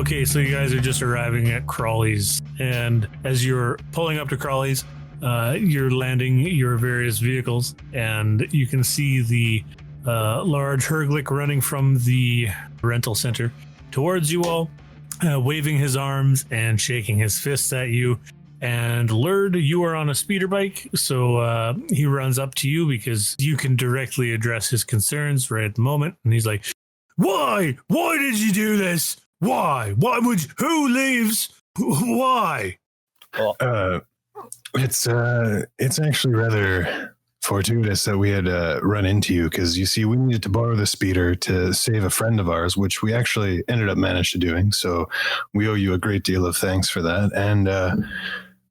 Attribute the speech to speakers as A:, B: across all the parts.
A: Okay, so you guys are just arriving at Crawley's, and as you're pulling up to Crawley's, you're landing your various vehicles, and you can see the large Herglick running from the rental center towards you all, waving his arms and shaking his fists at you. And Lurd, you are on a speeder bike, so he runs up to you because you can directly address his concerns right at the moment. And he's like, Why? Why did you do this? Why? Why would you? Who leaves? Why?
B: Well, it's actually rather fortuitous that we had run into you, because you see, we needed to borrow the speeder to save a friend of ours, which we actually ended up managing to doing. So we owe you a great deal of thanks for that. And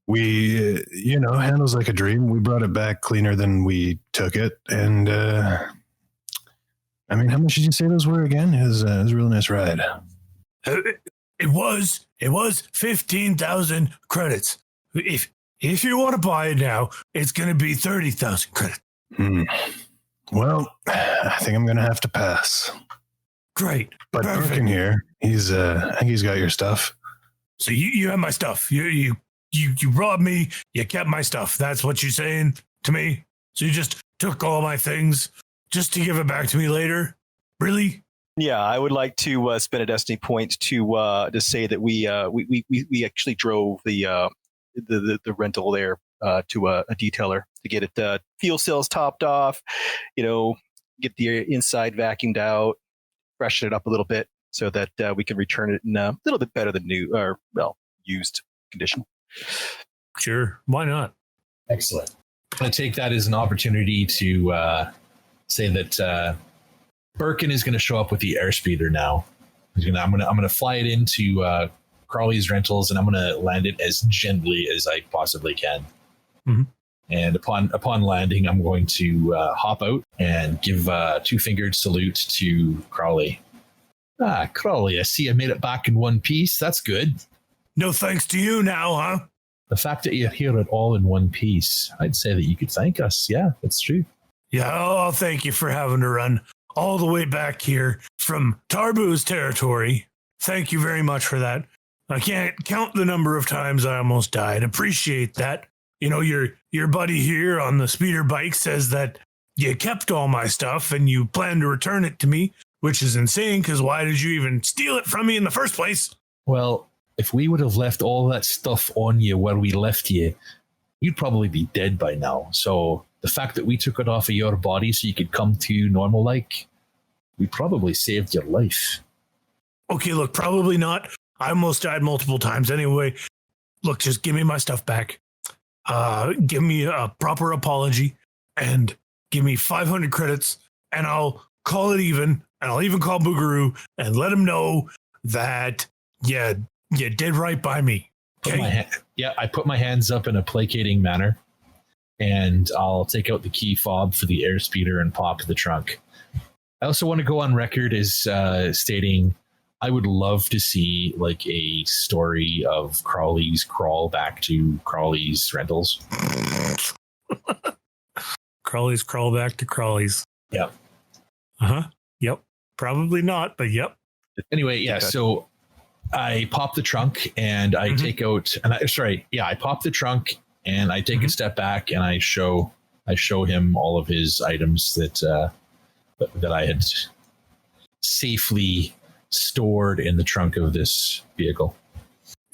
B: we, handles like a dream. We brought it back cleaner than we took it. And how much did you say those were again? It was a real nice ride.
A: It was 15,000 credits. If you want to buy it now, it's going to be 30,000 credits.
B: Well, I think I'm going to have to pass.
A: Great.
B: But Berkin here, I think he's got your stuff.
A: So you have my stuff. You robbed me. You kept my stuff. That's what you're saying to me. So you just took all my things just to give it back to me later? Really?
C: Yeah, I would like to spend a destiny point to say that we actually drove the rental there to a detailer to get it fuel cells topped off, get the inside vacuumed out, freshen it up a little bit so that we can return it in a little bit better than new or used condition.
A: Sure, why not?
D: Excellent. I'm going to take that as an opportunity to say that Berkin is going to show up with the airspeeder now. I'm going to fly it into Crawley's Rentals, and I'm going to land it as gently as I possibly can.
A: Mm-hmm.
D: And upon landing, I'm going to hop out and give a two-fingered salute to Crawley. Crawley, I see I made it back in one piece. That's good.
A: No thanks to you now, huh?
D: The fact that you're here at all in one piece, I'd say that you could thank us. Yeah, that's true.
A: Yeah, I'll thank you for having to run all the way back here from Tarbu's territory. Thank you very much for that. I can't count the number of times I almost died. Appreciate that. Your buddy here on the speeder bike says that you kept all my stuff and you plan to return it to me, which is insane, because why did you even steal it from me in the first place?
D: Well, if we would have left all that stuff on you where we left you, you'd probably be dead by now. So the fact that we took it off of your body so you could come to normal like, we probably saved your life.
A: Okay, look, probably not. I almost died multiple times anyway. Look, just give me my stuff back. Give me a proper apology and give me 500 credits, and I'll call it even. And I'll even call Boogaroo and let him know that you did right by me. Okay?
D: I put my hands up in a placating manner, and I'll take out the key fob for the airspeeder and pop the trunk. I also want to go on record as stating I would love to see like a story of Crawley's crawl back to Crawley's Rentals.
A: Crawley's crawl back to Crawley's.
D: Yep.
A: Yep. Probably not, but yep.
D: Anyway, yeah. So I pop the trunk and I take out, and I pop the trunk and I take a step back and I show him all of his items that I had safely stored in the trunk of this vehicle.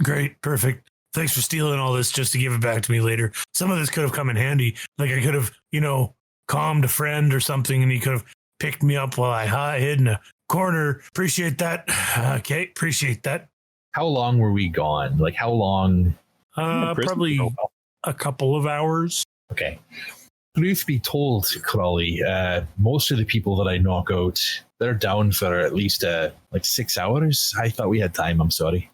A: Great. Perfect. Thanks for stealing all this just to give it back to me later. Some of this could have come in handy. Like I could have, calmed a friend or something and he could have picked me up while I hid in a corner. Appreciate that. Okay. Appreciate that.
D: How long were we gone? Like how long?
A: Probably a couple of hours.
D: Okay. Truth be told, Crawley, most of the people that I knock out, they're down for at least 6 hours. I thought we had time. I'm sorry.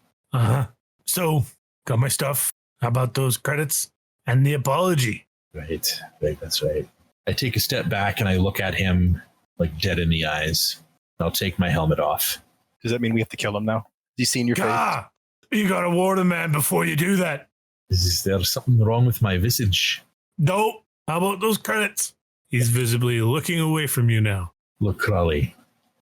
A: So, got my stuff. How about those credits and the apology?
D: Right. That's right. I take a step back and I look at him like dead in the eyes. I'll take my helmet off.
C: Does that mean we have to kill him now? Have you seen your face?
A: You gotta warn a man before you do that.
D: Is there something wrong with my visage?
A: Nope. How about those credits? He's visibly looking away from you now.
D: Look, Crawley,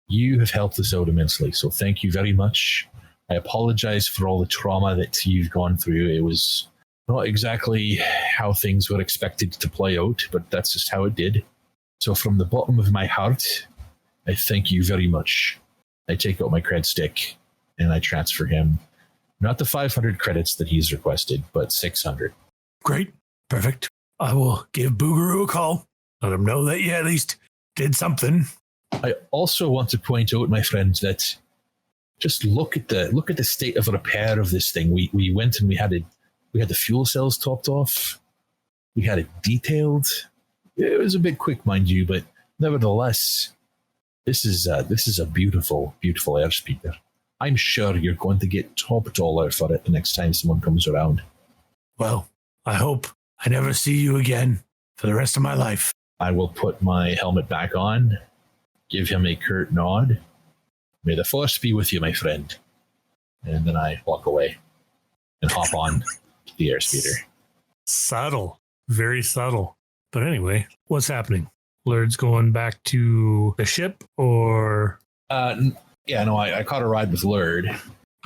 D: you have helped us out immensely, so thank you very much. I apologize for all the trauma that you've gone through. It was not exactly how things were expected to play out, but that's just how it did. So from the bottom of my heart, I thank you very much. I take out my cred stick and I transfer him, not the 500 credits that he's requested, but 600.
A: Great. Perfect. I will give Boogaroo a call. Let him know that you at least did something.
D: I also want to point out, my friend, that just look at the state of repair of this thing. We went and we had the fuel cells topped off. We had it detailed. It was a bit quick, mind you, but nevertheless, this is a beautiful, beautiful airspeeder. I'm sure you're going to get top dollar for it the next time someone comes around.
A: Well, I hope I never see you again for the rest of my life.
D: I will put my helmet back on, give him a curt nod. May the force be with you, my friend. And then I walk away and hop on the airspeeder.
A: Subtle. Very subtle. But anyway, what's happening? Lurd's going back to the ship, or...
D: I caught a ride with Lurd.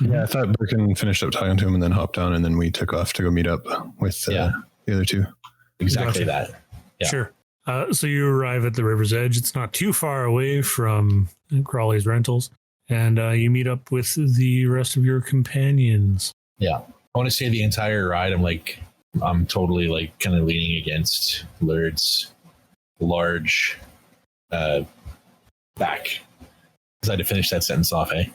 B: Yeah, I thought Berkin finished up talking to him and then hopped on, and then we took off to go meet up with the other two.
D: Exactly
A: Gotcha.
D: that. Yeah.
A: Sure. So you arrive at the river's edge. It's not too far away from Crawley's rentals, and you meet up with the rest of your companions.
D: Yeah. I want to say the entire ride, I'm totally like kind of leaning against Lurd's large back. Because I had to finish that sentence off, eh?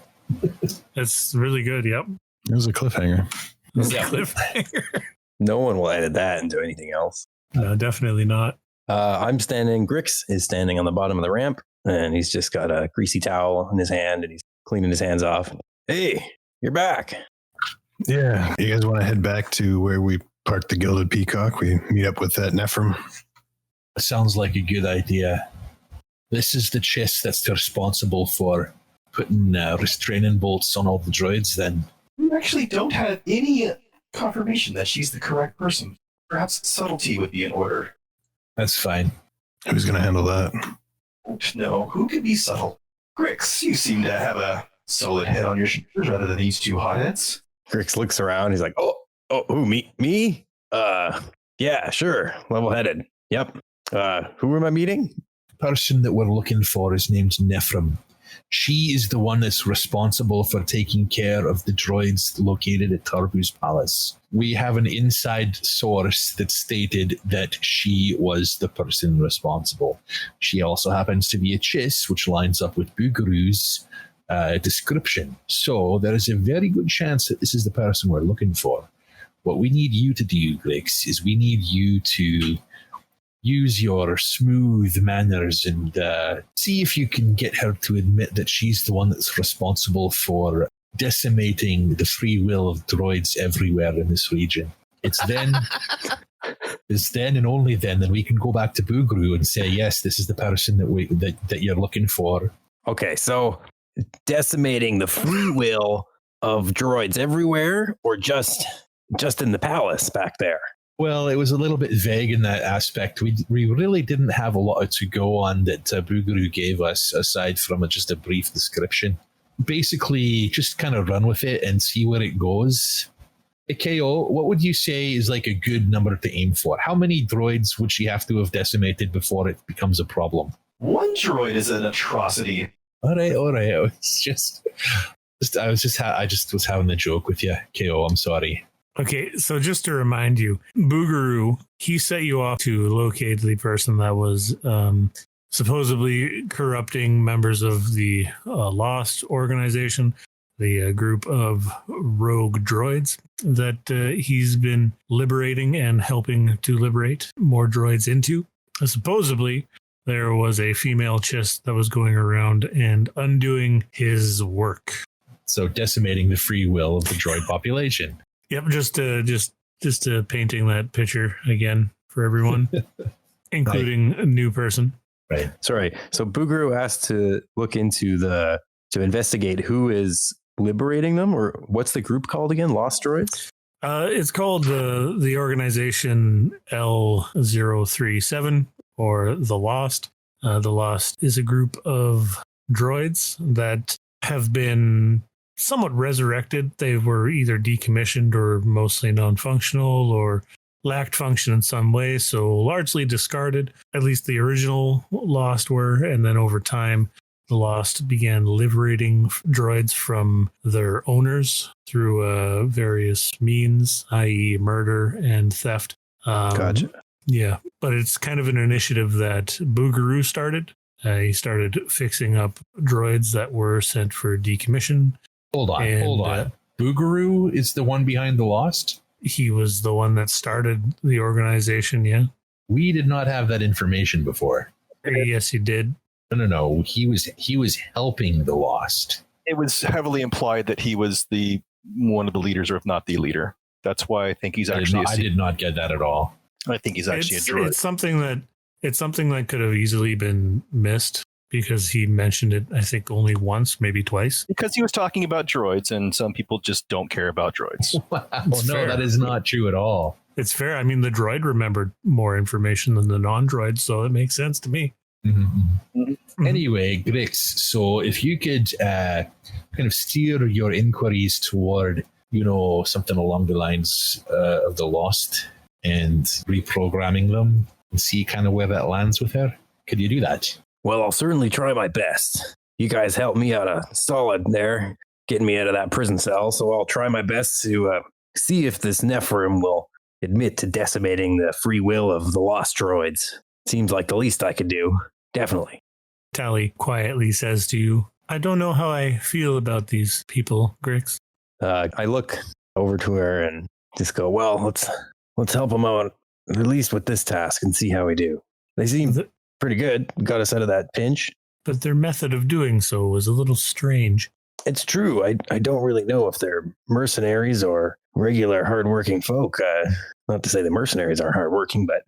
A: That's really good. Yep.
B: It was a cliffhanger.
A: Cliffhanger.
E: No one will edit that into anything else.
A: No, definitely not.
E: Grix is standing on the bottom of the ramp, and he's just got a greasy towel in his hand, and he's cleaning his hands off. Hey, you're back.
B: Yeah. You guys want to head back to where we parked the Gilded Peacock? We meet up with that Nephrim.
D: Sounds like a good idea. This is the chest that's responsible for putting restraining bolts on all the droids, then.
C: We actually don't have any confirmation that she's the correct person. Perhaps subtlety would be in order.
D: That's fine.
B: Who's going to handle that?
C: No, who could be subtle? Grix, you seem to have a solid head on your shoulders rather than these two hotheads.
E: Grix looks around. He's like, who, me? Me? Yeah, sure. Level-headed. Yep. Who am I meeting?
D: Person that we're looking for is named Nephrim. She is the one that's responsible for taking care of the droids located at Tarbu's palace. We have an inside source that stated that she was the person responsible. She also happens to be a Chiss, which lines up with Boogaroo's description. So there is a very good chance that this is the person we're looking for. What we need you to do, Grix, is we need you to use your smooth manners and see if you can get her to admit that she's the one that's responsible for decimating the free will of droids everywhere in this region. It's then and only then that we can go back to Boogaroo and say, yes, this is the person that you're looking for.
E: Okay, so decimating the free will of droids everywhere, or just in the palace back there?
D: Well, it was a little bit vague in that aspect. We really didn't have a lot to go on that Boogaroo gave us, aside from just a brief description. Basically, just kind of run with it and see where it goes. KO, what would you say is like a good number to aim for? How many droids would she have to have decimated before it becomes a problem?
C: One droid is an atrocity.
D: All right. I just was having a joke with you, KO. I'm sorry.
A: Okay, so just to remind you, Boogaroo, he set you off to locate the person that was supposedly corrupting members of the Lost organization, the group of rogue droids that he's been liberating and helping to liberate more droids into. Supposedly, there was a female Chiss that was going around and undoing his work.
D: So decimating the free will of the droid population.
A: Yep, just painting that picture again for everyone, including a new person.
E: Right. Sorry. So Boogaroo asked to look into to investigate who is liberating them, or what's the group called again? Lost Droids?
A: It's called the organization L037, or the Lost. The Lost is a group of droids that have been somewhat resurrected. They were either decommissioned or mostly non-functional or lacked function in some way, so largely discarded. At least the original Lost were, and then over time, the Lost began liberating droids from their owners through various means, i.e. murder and theft.
E: Gotcha.
A: Yeah, but it's kind of an initiative that Boogaroo started. He started fixing up droids that were sent for decommission.
D: Hold on. Boogaroo is the one behind the Lost?
A: He was the one that started the organization, yeah.
D: We did not have that information before.
A: Yes, he did.
D: No. He was helping the Lost.
C: It was heavily implied that he was one of the leaders, or if not the leader. That's why I think he's actually.
D: I did not get that at all.
C: I think he's actually a droid.
A: It's something that could have easily been missed because he mentioned it, I think, only once, maybe twice.
C: Because he was talking about droids, and some people just don't care about droids.
D: Wow, no, that is not true at all.
A: It's fair. I mean, the droid remembered more information than the non-droid, so it makes sense to me.
D: Mm-hmm. Anyway, Grix, so if you could kind of steer your inquiries toward, something along the lines of the Lost and reprogramming them and see kind of where that lands with her, could you do that?
E: Well, I'll certainly try my best. You guys helped me out a solid there, getting me out of that prison cell, so I'll try my best to see if this Nephilim will admit to decimating the free will of the Lost droids. Seems like the least I could do. Definitely.
A: Tally quietly says to you, I don't know how I feel about these people, Grix.
E: I look over to her and just go, well, let's help them out, at least with this task, and see how we do. They seem pretty good. Got us out of that pinch.
A: But their method of doing so was a little strange.
E: It's true. I don't really know if they're mercenaries or regular hardworking folk. Not to say the mercenaries aren't hardworking, but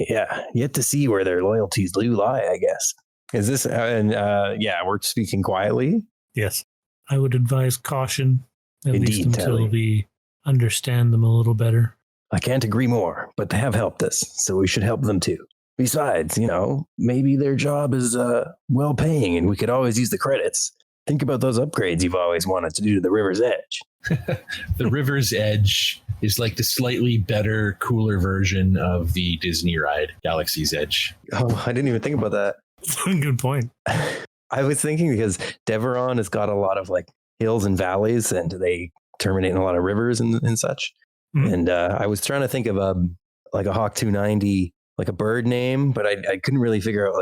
E: yeah, yet to see where their loyalties do lie, I guess. Is this, we're speaking quietly?
A: Yes. I would advise caution, at
E: Indeed,
A: least until
E: Tally.
A: we understand them a little better.
E: I can't agree more, but they have helped us, so we should help them too. Besides, maybe their job is well paying and we could always use the credits. Think about those upgrades you've always wanted to do to the River's Edge.
D: The River's Edge is like the slightly better, cooler version of the Disney ride, Galaxy's Edge.
E: Oh, I didn't even think about that.
A: Good point.
E: I was thinking because Deveron has got a lot of like hills and valleys and they terminate in a lot of rivers and such.
A: Mhm.
E: And I was trying to think of like a Hawk 290, like a bird name, but I couldn't really figure out,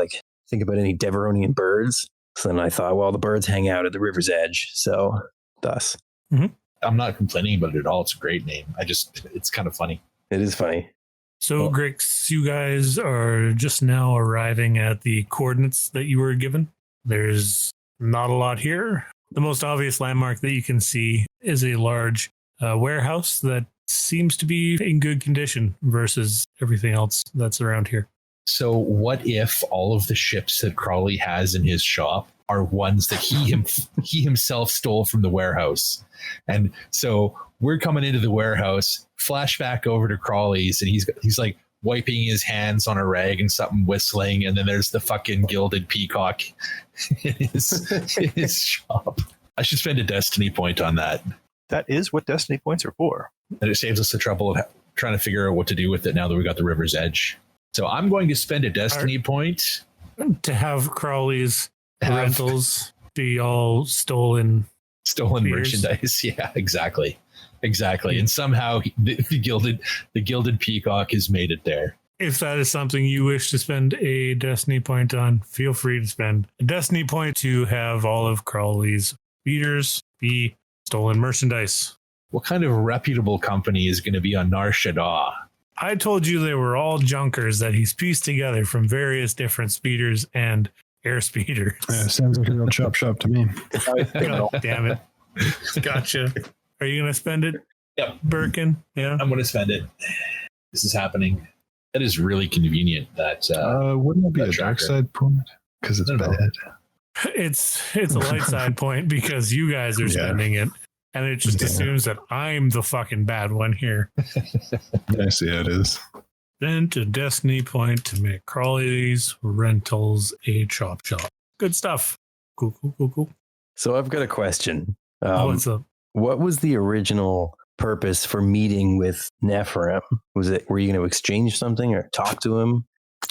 E: think about any Deveronian birds. So then I thought, well, the birds hang out at the River's Edge. So thus.
D: I'm not complaining about it at all. It's a great name. It's kind of funny.
E: It is funny.
A: So,
D: Well-
A: Grix, you guys are just now arriving at the coordinates that you were given. There's not a lot here. The most obvious landmark that you can see is a large warehouse that seems to be in good condition versus everything else that's around here.
D: So what if all of the ships that Crawley has in his shop are ones that he himself stole from the warehouse? And so we're coming into the warehouse, flashback over to Crawley's, and he's like wiping his hands on a rag and something whistling, and then there's the fucking gilded peacock in his shop. I should spend a destiny point on that.
C: That is what destiny points are for.
D: And it saves us the trouble of trying to figure out what to do with it now that we got the River's Edge. So I'm going to spend a destiny point
A: To have Crawley's rentals be all stolen.
D: stolen
A: Spears.
D: merchandise. Yeah, exactly. And somehow the gilded peacock has made it there.
A: If that is something you wish to spend a destiny point on, feel free to spend a destiny point to have all of Crawley's speeders be stolen merchandise.
D: What kind of reputable company is going to be on Nar Shaddaa?
A: I told you they were all junkers that he's pieced together from various different speeders and air speeders.
B: Yeah, sounds like a real chop shop to me.
A: God damn it. Gotcha. Are you going to spend it?
D: Yep.
A: Berkin? Yeah.
D: I'm going to spend it. This is happening. That is really convenient. That
B: Wouldn't it be
D: that
B: a dark
D: tracker.
B: side point? Because it's
D: I don't know.
B: bad.
A: It's a light side point because you guys are
B: Yeah.
A: spending it. And it just
B: Yeah.
A: assumes that I'm the fucking bad one here.
B: I see how it is.
A: Then to destiny point to make Crawley's rentals a chop shop. Good stuff. Cool.
E: So I've got a question.
A: What's up?
E: What was the original purpose for meeting with Nephirim? Were you going to exchange something or talk to him?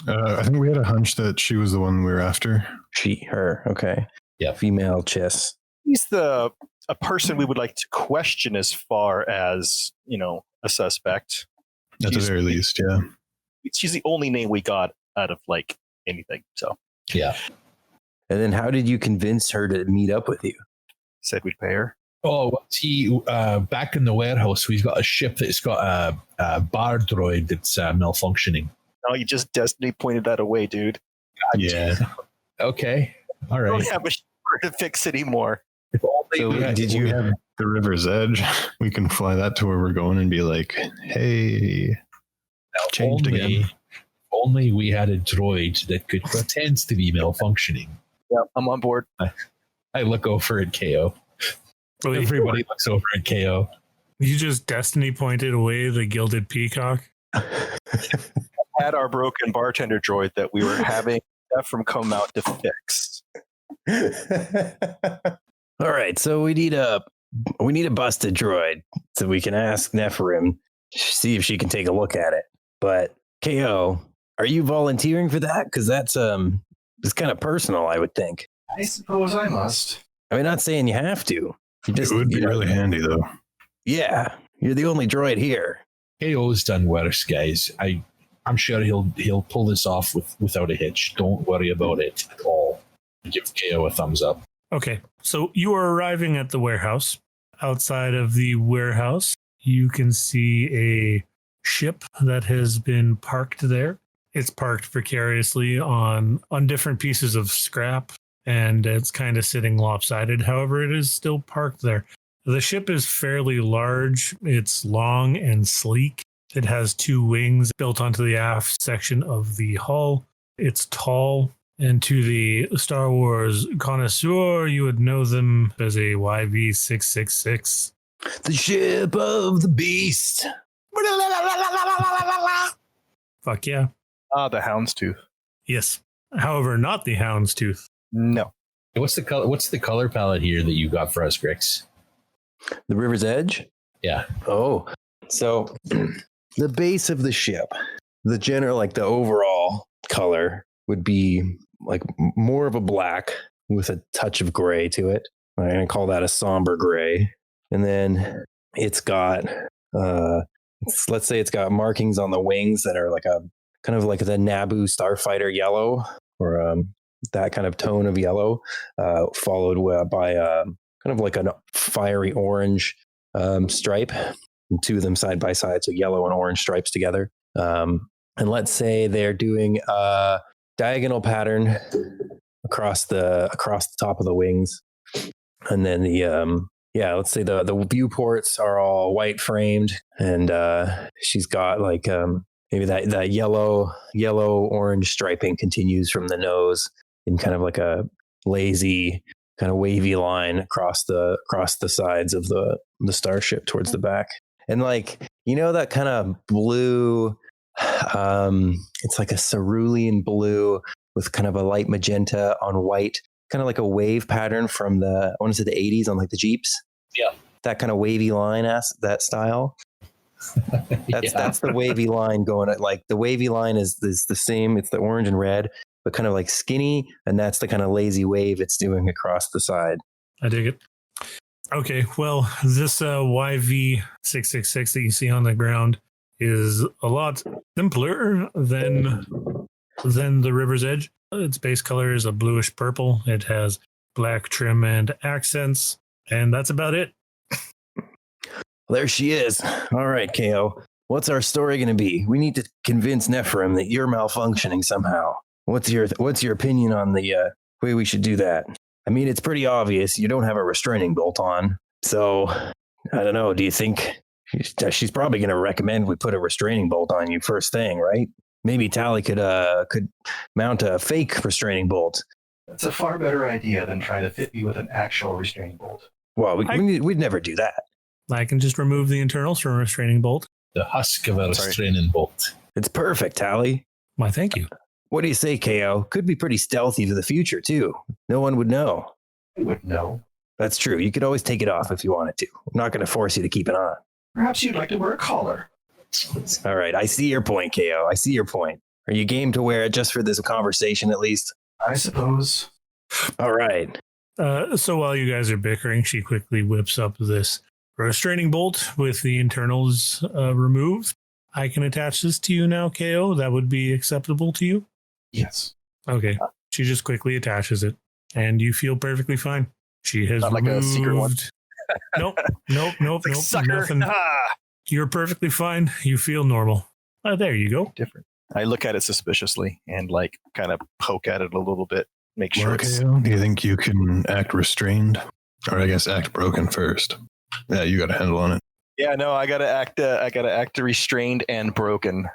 B: I think we had a hunch that she was the one we were after.
E: Her. Okay.
D: Yeah.
E: Female chess.
C: He's a person we would like to question as far as, a suspect.
B: At the very least, yeah.
C: She's the only name we got out of like anything. So
D: Yeah.
E: And then how did you convince her to meet up with you?
C: said we'd pay her.
D: Oh, back in the warehouse, we've got a ship that's got a bar droid that's malfunctioning.
C: No, you just Destiny pointed that away, dude.
D: God,
B: Yeah.
D: Okay. All
C: I
D: right.
C: don't have a ship to fix anymore.
D: If only
E: So
D: we had-
E: did you
B: have the river's edge? We can fly that to where we're going and be like, hey, changed again.
D: Only we had a droid that could pretend to be malfunctioning.
C: Yeah, I'm on board.
D: I look over at KO.
A: Wait,
D: Everybody looks over at KO.
A: you just Destiny pointed away the gilded peacock?
C: Had our broken bartender droid that we were having Ephraim come out to fix.
E: All right, so we need a busted droid so we can ask Nephirim, see if she can take a look at it. But KO, are you volunteering for that? Because that's it's kind of personal, I would think.
C: I suppose I must.
E: I mean, not saying you have to. You just,
B: It would be really handy, though.
E: Yeah, you're the only droid here.
D: KO's done worse, guys. I'm sure he'll pull this off without a hitch. Don't worry about it at all. Give KO a thumbs up.
A: Okay, so you are arriving at the warehouse. Outside of the warehouse, you can see a ship that has been parked there. It's parked precariously on different pieces of scrap, and it's kind of sitting lopsided. However, it is still parked there. The ship is fairly large. It's long and sleek. It has two wings built onto the aft section of the hull. It's tall. And to the Star Wars connoisseur, you would know them as a YV-666.
E: The ship of the beast.
A: Fuck yeah.
C: The houndstooth.
A: Yes. However, not the houndstooth.
C: No.
D: What's the color palette here that you got for us, Grix?
E: The river's edge?
D: Yeah.
E: Oh, so the base of the ship, the general, like the overall color would be like more of a black with a touch of gray to it. I'm going to call that a somber gray. And then it's got, let's say it's got markings on the wings that are like a kind of like the Naboo starfighter yellow, or that kind of tone of yellow, followed by kind of like a fiery orange stripe, and two of them side by side, so yellow and orange stripes together. And let's say they're doing a diagonal pattern across the top of the wings, and then let's say the viewports are all white framed, and she's got like maybe that yellow orange striping continues from the nose in kind of like a lazy kind of wavy line across the sides of the starship towards the back. And like, that kind of blue, it's like a cerulean blue with kind of a light magenta on white, kind of like a wave pattern from I want to say the 80s on like the Jeeps.
D: Yeah.
E: That kind of wavy line, that style. That's the wavy line going at, like, the wavy line is the same. It's the orange and red, but kind of like skinny. And that's the kind of lazy wave it's doing across the side.
A: I dig it. Okay, well, this YV-666 that you see on the ground is a lot simpler than the River's Edge. Its base color is a bluish purple. It has black trim and accents, and that's about it.
E: There she is. All right, KO. What's our story going to be? We need to convince Nephirim that you're malfunctioning somehow. What's your opinion on the way we should do that? I mean, it's pretty obvious you don't have a restraining bolt on. So, I don't know. Do you think she's probably going to recommend we put a restraining bolt on you first thing, right? Maybe Tally could mount a fake restraining bolt.
C: That's a far better idea than trying to fit me with an actual restraining bolt.
E: Well, we'd never do that.
A: I can just remove the internals from a restraining bolt.
D: The husk of a restraining bolt.
E: It's perfect, Tally.
A: Why, thank you.
E: What do you say, KO? Could be pretty stealthy for the future, too. No one would know.
C: I would know.
E: That's true. You could always take it off if you wanted to. I'm not going to force you to keep it on.
C: Perhaps you'd like to wear a collar.
E: All right. I see your point, KO. I see your point. Are you game to wear it just for this conversation at least?
C: I suppose.
E: All right.
A: So while you guys are bickering, she quickly whips up this restraining bolt with the internals removed. I can attach this to you now, KO. That would be acceptable to you?
C: Yes.
A: Okay. She just quickly attaches it, and you feel perfectly fine. She has
C: Not
A: removed...
C: like a secret one.
A: Nope.
C: Like, sucker.
A: Nothing. You're perfectly fine. You feel normal. There you go.
C: Different. I look at it suspiciously and like kind of poke at it a little bit. Make sure
B: Well,
C: it's...
B: KO, do you think you can act restrained? Or I guess act broken first? Yeah, you got a handle on it.
C: Yeah, no, I gotta act restrained and broken.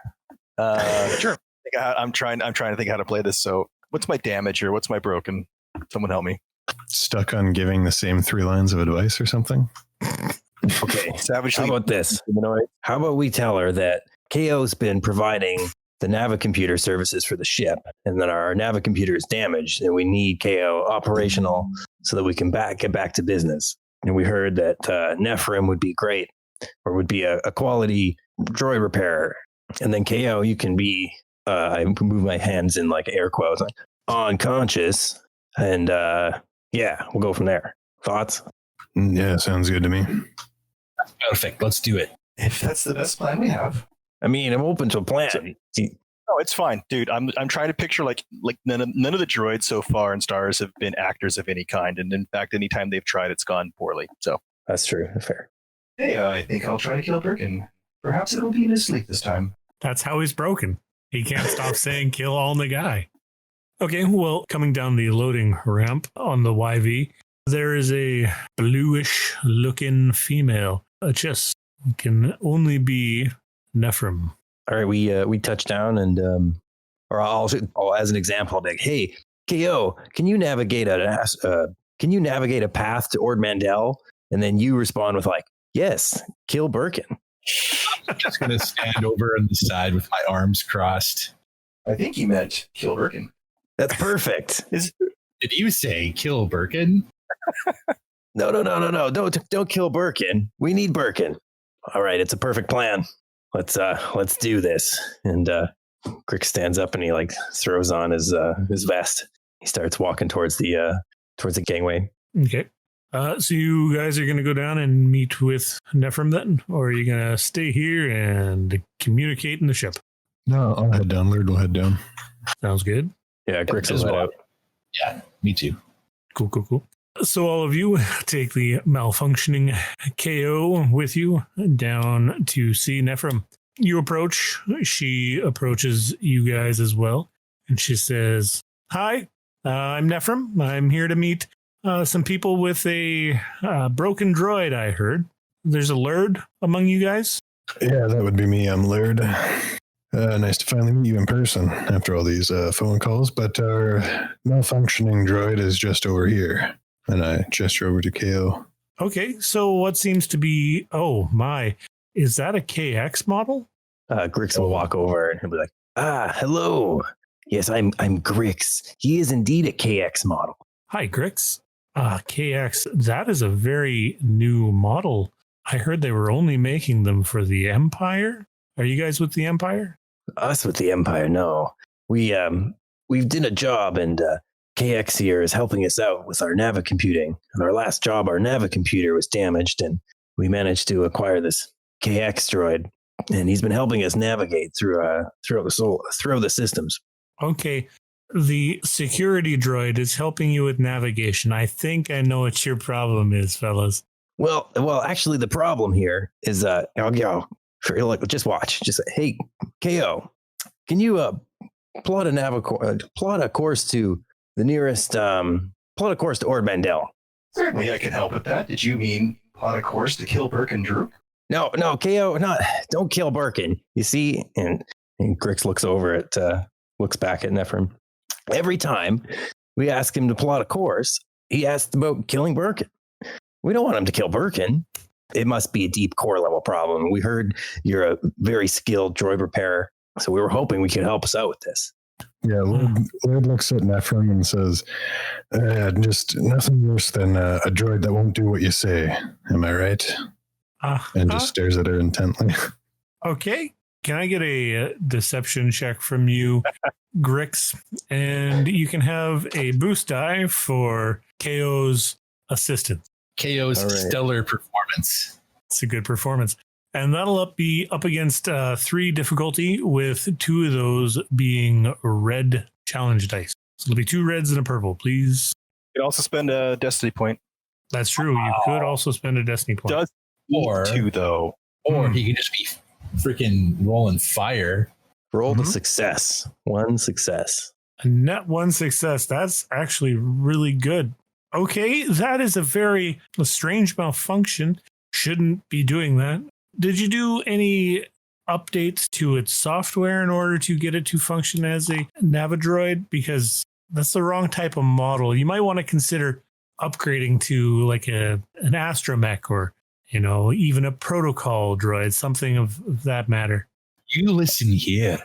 C: Sure. I'm trying to think how to play this. So what's my damage or what's my broken? Someone help me.
B: Stuck on giving the same 3 lines of advice or something?
E: Okay.
C: Savagely.
E: How about this? How about we tell her that KO's been providing the Navicomputer services for the ship, and that our Navicomputer is damaged, and we need KO operational so that we can get back to business. And we heard that Nephirim would be great, or would be a quality droid repairer. And then KO, you can be, I move my hands in like air quotes, like, unconscious. And yeah, we'll go from there. Thoughts?
B: Yeah, sounds good to me.
D: Perfect. Let's do it.
C: If that's the best plan we have.
E: I mean, I'm open to a plan.
C: No, it's fine, dude. I'm trying to picture like none of the droids so far in Stars have been actors of any kind, and in fact, anytime they've tried, it's gone poorly. So
E: That's true. Fair.
C: hey, I think I'll try to kill Berkin. Perhaps it'll be in his sleep this time.
A: That's how he's broken. He can't stop saying kill all the guy. Okay, well, coming down the loading ramp on the YV, there is a bluish looking female. A chest can only be Nephirim.
E: All right, we touch down, and or I'll as an example, I'll be like, hey, KO, can you navigate a path to Ord Mandel? And then you respond with like, yes, kill Berkin.
D: I'm just going to stand over on the side with my arms crossed.
C: I think he meant kill Berkin.
E: That's perfect.
D: Did you say kill Berkin?
E: No. Don't kill Berkin. We need Berkin. All right, it's a perfect plan. Let's do this. And Grix stands up and he like throws on his vest. He starts walking towards the gangway.
A: Okay. So you guys are going to go down and meet with Nephirim then? Or are you going to stay here and communicate in the ship?
B: No, I'll head down. Lurd will head down.
A: Sounds good.
E: Yeah, Grix will head out.
D: Yeah, me too.
A: Cool. So all of you take the malfunctioning KO with you down to see Nephirim. You approach. She approaches you guys as well. And she says, hi, I'm Nephirim. I'm here to meet some people with a broken droid, I heard. There's a Lurd among you guys?
B: Yeah, that would be me. I'm Lurd. Nice to finally meet you in person after all these phone calls, but our malfunctioning droid is just over here. And I gesture over to KO.
A: Okay, so what seems to be... Oh, my. Is that a KX model?
E: Grix will walk over and he'll be like, hello. Yes, I'm Grix. He is indeed a KX model.
A: Hi, Grix. KX, that is a very new model. I heard they were only making them for the Empire. Are you guys with the Empire?
E: Us with the Empire, no. We did a job, and KX here is helping us out with our Navicomputing. And our last job, our Navicomputer was damaged, and we managed to acquire this KX droid. And he's been helping us navigate through the systems.
A: Okay. The security droid is helping you with navigation. I think I know what your problem is, fellas.
E: Well, actually, the problem here is, just watch. Just hey, KO, can you plot a course to the nearest plot a course to Ord Mandel?
C: Certainly, I can help with that. Did you mean plot a course to kill Berkin, Druuk?
E: No, KO, don't kill Berkin. You see, and Grix looks back at Nephirim. Every time we ask him to plot a course, he asks about killing Berkin. We don't want him to kill Berkin. It must be a deep core level problem. We heard you're a very skilled droid repairer, so we were hoping we could help us out with this.
B: Yeah, Lord looks at Nephrim and says, just nothing worse than a droid that won't do what you say. Am I right? And just stares at her intently.
A: Okay. Can I get a deception check from you, Grix? And you can have a boost die for KO's assistance.
D: KO's stellar performance.
A: It's a good performance. And that'll be up against 3 difficulty, with 2 of those being red challenge dice. So it'll be 2 reds and a purple, please.
C: You can also spend a destiny point.
A: That's true. You could also spend a destiny point.
C: Does
D: or
C: 2 though.
D: Or he can just be freaking rolling fire.
E: Roll the success. 1 success.
A: A net 1 success. That's actually really good. Okay, that is a strange malfunction. Shouldn't be doing that. Did you do any updates to its software in order to get it to function as a Navidroid? Because that's the wrong type of model. You might want to consider upgrading to like an astromech, or even a protocol droid, something of that matter.
D: You listen here.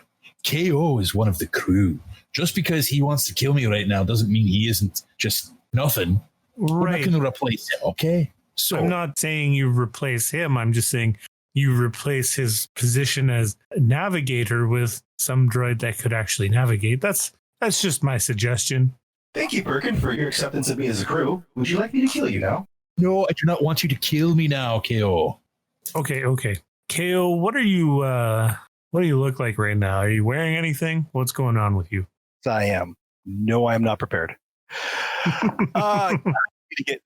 D: KO is one of the crew. Just because he wants to kill me right now doesn't mean he isn't just nothing.
A: Right.
D: We're not going to replace him, okay? So
A: I'm not saying you replace him. I'm just saying you replace his position as a navigator with some droid that could actually navigate. That's just my suggestion.
F: Thank you, Berkin, for your acceptance of me as a crew. Would you like me to kill you now?
D: No, I do not want you to kill me now, KO.
A: Okay. KO, what do you look like right now? Are you wearing anything? What's going on with you?
C: I am. No, I am not prepared.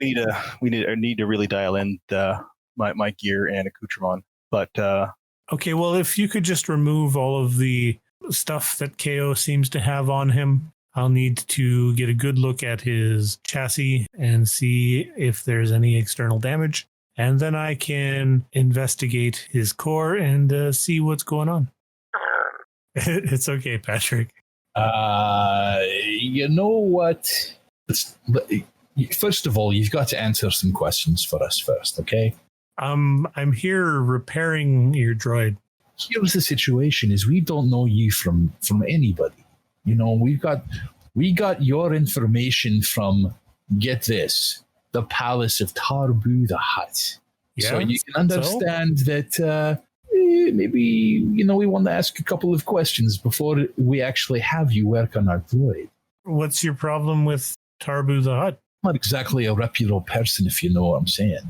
C: We need to really dial in my gear and accoutrement. But
A: okay, well, if you could just remove all of the stuff that KO seems to have on him, I'll need to get a good look at his chassis and see if there's any external damage, and then I can investigate his core and see what's going on. It's okay, Patrick.
D: You know what? First of all, you've got to answer some questions for us first, okay?
A: I'm here repairing your droid.
D: Here's the situation: is we don't know you from anybody. We got your information from, get this, the Palace of Geeta the Hutt.
A: Yeah,
D: so you can understand that maybe we want to ask a couple of questions before we actually have you work on our droid.
A: What's your problem with Geeta the Hutt?
D: Not exactly a reputable person, if you know what I'm saying.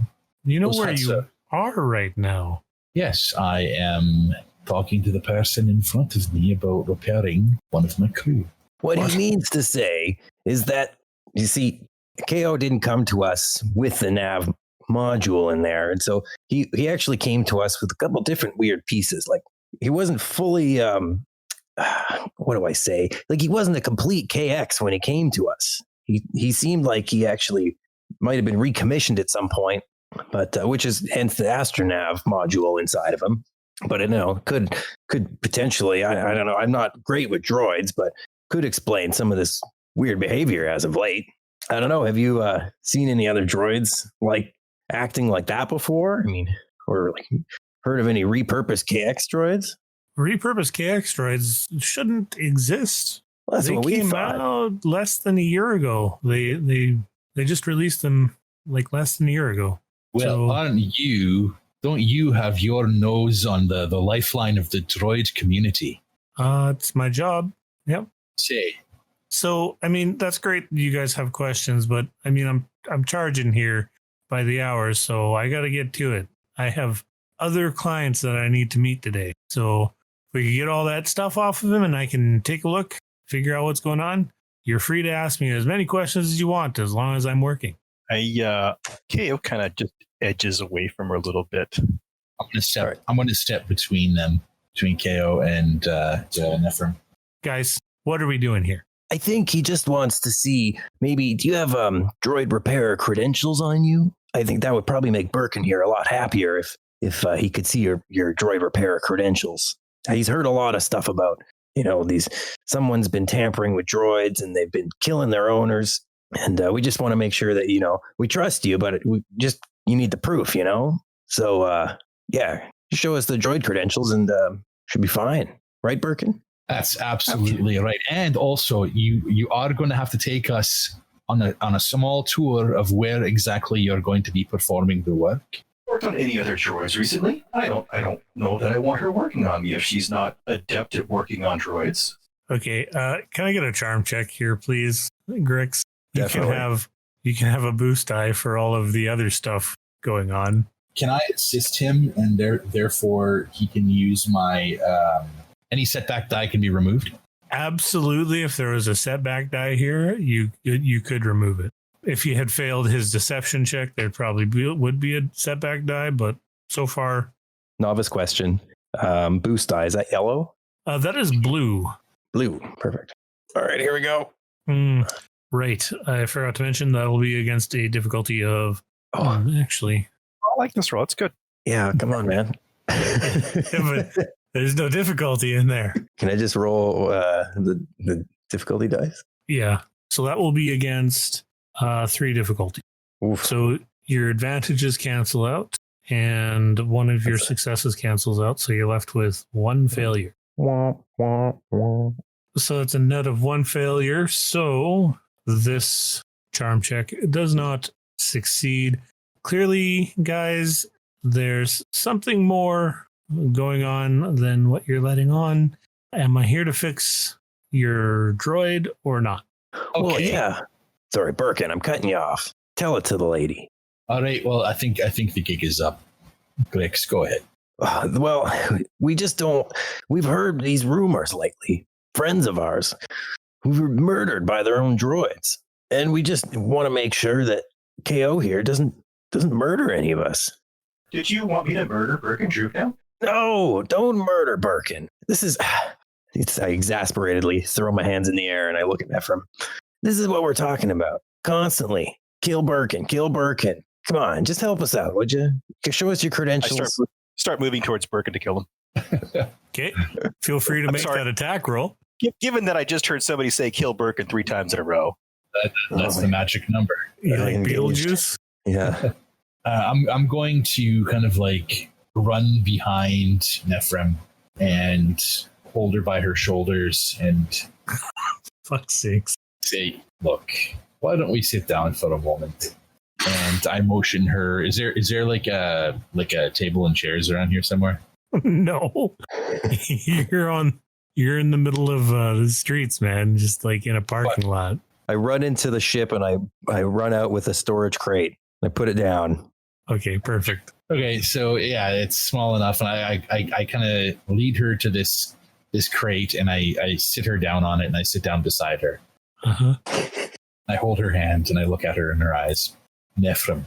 A: You know
D: Those
A: where
D: Hutts
A: you are right now.
D: Yes, I am talking to the person in front of me about repairing one of my crew.
E: What he means to say is that, you see, KO didn't come to us with the nav module in there. And so he actually came to us with a couple different weird pieces. Like, he wasn't fully, what do I say? Like, he wasn't a complete KX when he came to us. He seemed like he actually might have been recommissioned at some point, but which is hence the astronav module inside of him. But could potentially, I don't know. I'm not great with droids, but could explain some of this weird behavior as of late. I don't know. Have you seen any other droids like acting like that before? I mean, or like heard of any repurposed KX droids?
A: Repurposed KX droids shouldn't exist.
E: Well, that's
A: they
E: what we
A: came
E: thought.
A: out less than a year ago. They just released them like less than a year ago.
D: Well, don't you have your nose on the lifeline of the droid community?
A: It's my job. Yep.
D: Say.
A: So, I mean, that's great. You guys have questions, but I mean, I'm charging here by the hour, so I got to get to it. I have other clients that I need to meet today. So if we can get all that stuff off of him and I can take a look, figure out what's going on, you're free to ask me as many questions as you want, as long as I'm working.
C: KO kind of just edges away from her a little bit.
D: I'm going to step between them, between KO and Nephrim.
A: Guys, what are we doing here?
E: I think he just wants to see, maybe, do you have droid repair credentials on you? I think that would probably make Berkin here a lot happier if he could see your droid repair credentials. He's heard a lot of stuff about, someone's been tampering with droids and they've been killing their owners. And we just want to make sure that, we trust you, but you need the proof, So, yeah, show us the droid credentials and should be fine. Right, Berkin?
D: That's absolutely right. And also, you are going to have to take us on a small tour of where exactly you're going to be performing the work.
F: Worked on any other droids recently? I don't know that I want her working on me if she's not adept at working on droids.
A: Okay, can I get a charm check here, please, Grix?
E: Definitely.
A: You can have a boost die for all of the other stuff going on.
D: Can I assist him, and therefore he can use my any setback die can be removed?
A: Absolutely. If there was a setback die here, you could remove it. If he had failed his deception check, there probably would be a setback die, but so far...
E: Novice question. Boost die, is that yellow?
A: That is blue.
E: Blue. Perfect. All right, here we go.
A: Right. I forgot to mention that'll be against a difficulty of... actually...
C: I like this roll. It's good.
E: Yeah, come on, man.
A: But there's no difficulty in there.
E: Can I just roll the difficulty dice?
A: Yeah. So that will be against 3 difficulty.
E: Oof.
A: So your advantages cancel out and one of your successes cancels out. So you're left with 1 failure.
E: Wah, wah, wah.
A: So it's a net of 1 failure. So this charm check does not succeed. Clearly, guys, there's something more going on than what you're letting on. Am I here to fix your droid or not?
E: Well, yeah. Sorry, Berkin, I'm cutting you off. Tell it to the lady.
D: All right. Well, I think the gig is up. Grix, go ahead.
E: Well, we just don't. We've heard these rumors lately. Friends of ours who were murdered by their own droids, and we just want to make sure that KO here doesn't murder any of us.
F: Did you want me to murder Berkin Druuk now?
E: No, don't murder Berkin. This is. I exasperately throw my hands in the air and I look at Ephraim. This is what we're talking about constantly. Kill Berkin. Kill Berkin. Come on, just help us out, would you? Show us your credentials.
C: I start moving towards Berkin to kill him.
A: Okay. Feel free to make that attack roll.
C: Given that I just heard somebody say kill Berkin 3 times in a row.
D: That's the magic number.
A: You like Beetlejuice?
E: Yeah.
D: I'm going to kind of like run behind Ephraim and hold her by her shoulders and
A: fuck's sakes.
D: Say, look, why don't we sit down for a moment? And I motion her. Is there like a table and chairs around here somewhere?
A: No. You're in the middle of the streets, man, just like in a parking lot.
E: I run into the ship and I run out with a storage crate. I put it down.
A: Okay, perfect.
D: Okay, so yeah, it's small enough, and I kind of lead her to this crate, and I sit her down on it, and I sit down beside her.
A: Uh-huh.
D: I hold her hand, and I look at her in her eyes. Ephraim.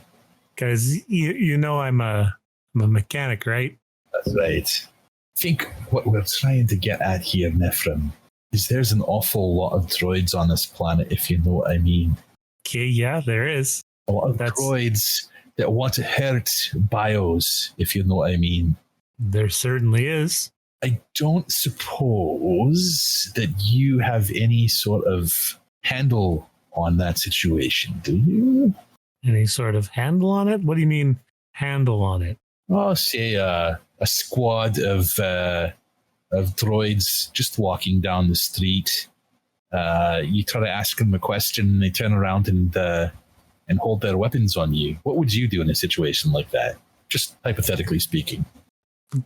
A: Guys, you know I'm a mechanic, right?
D: That's right. I think what we're trying to get at here, Ephraim, is there's an awful lot of droids on this planet, if you know what I mean.
A: Okay, yeah, there is.
D: A lot of droids that want to hurt bios, if you know what I mean.
A: There certainly is.
D: I don't suppose that you have any sort of handle on that situation, do you?
A: Any sort of handle on it? What do you mean handle on it?
D: Oh, say a squad of droids just walking down the street. You try to ask them a question, and they turn around and hold their weapons on you. What would you do in a situation like that? Just hypothetically speaking.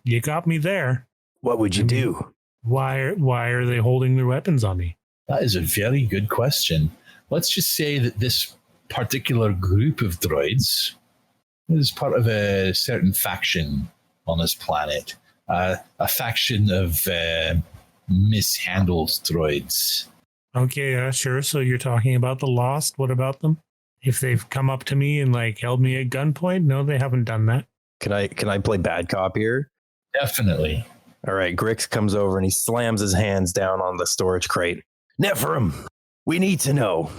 A: You got me there.
E: What would you do?
A: Why are they holding their weapons on me?
D: That is a very good question. Let's just say that this particular group of droids is part of a certain faction on this planet. A faction of mishandled droids.
A: Okay, sure. So you're talking about the Lost. What about them? If they've come up to me and like held me at gunpoint? No, they haven't done that.
E: Can I play bad cop here?
D: Definitely.
E: All right, Grix comes over and he slams his hands down on the storage crate. Ephraim, we need to know.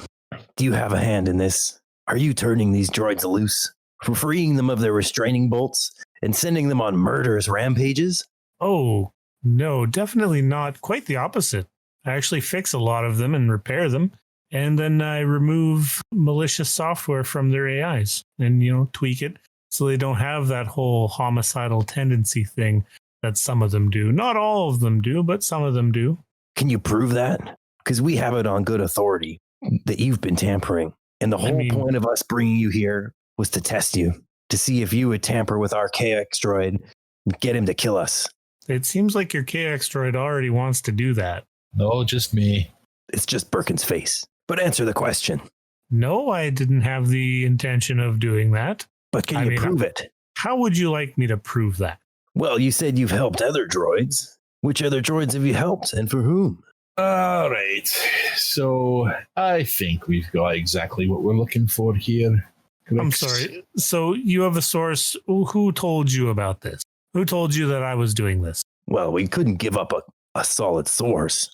E: Do you have a hand in this? Are you turning these droids loose? For freeing them of their restraining bolts and sending them on murderous rampages?
A: Oh, no, definitely not. Quite the opposite. I actually fix a lot of them and repair them. And then I remove malicious software from their AIs and, tweak it so they don't have that whole homicidal tendency thing that some of them do. Not all of them do, but some of them do.
E: Can you prove that? Because we have it on good authority that you've been tampering. And the whole point of us bringing you here was to test you, to see if you would tamper with our KX droid and get him to kill us.
A: It seems like your KX droid already wants to do that.
D: No, just me.
E: It's just Berkin's face. But answer the question.
A: No, I didn't have the intention of doing that.
E: But can you prove it?
A: How would you like me to prove that?
E: Well, you said you've helped other droids. Which other droids have you helped and for whom?
D: All right. So I think we've got exactly what we're looking for here. Grix.
A: I'm sorry. So you have a source. Who told you about this? Who told you that I was doing this?
E: Well, we couldn't give up a solid source.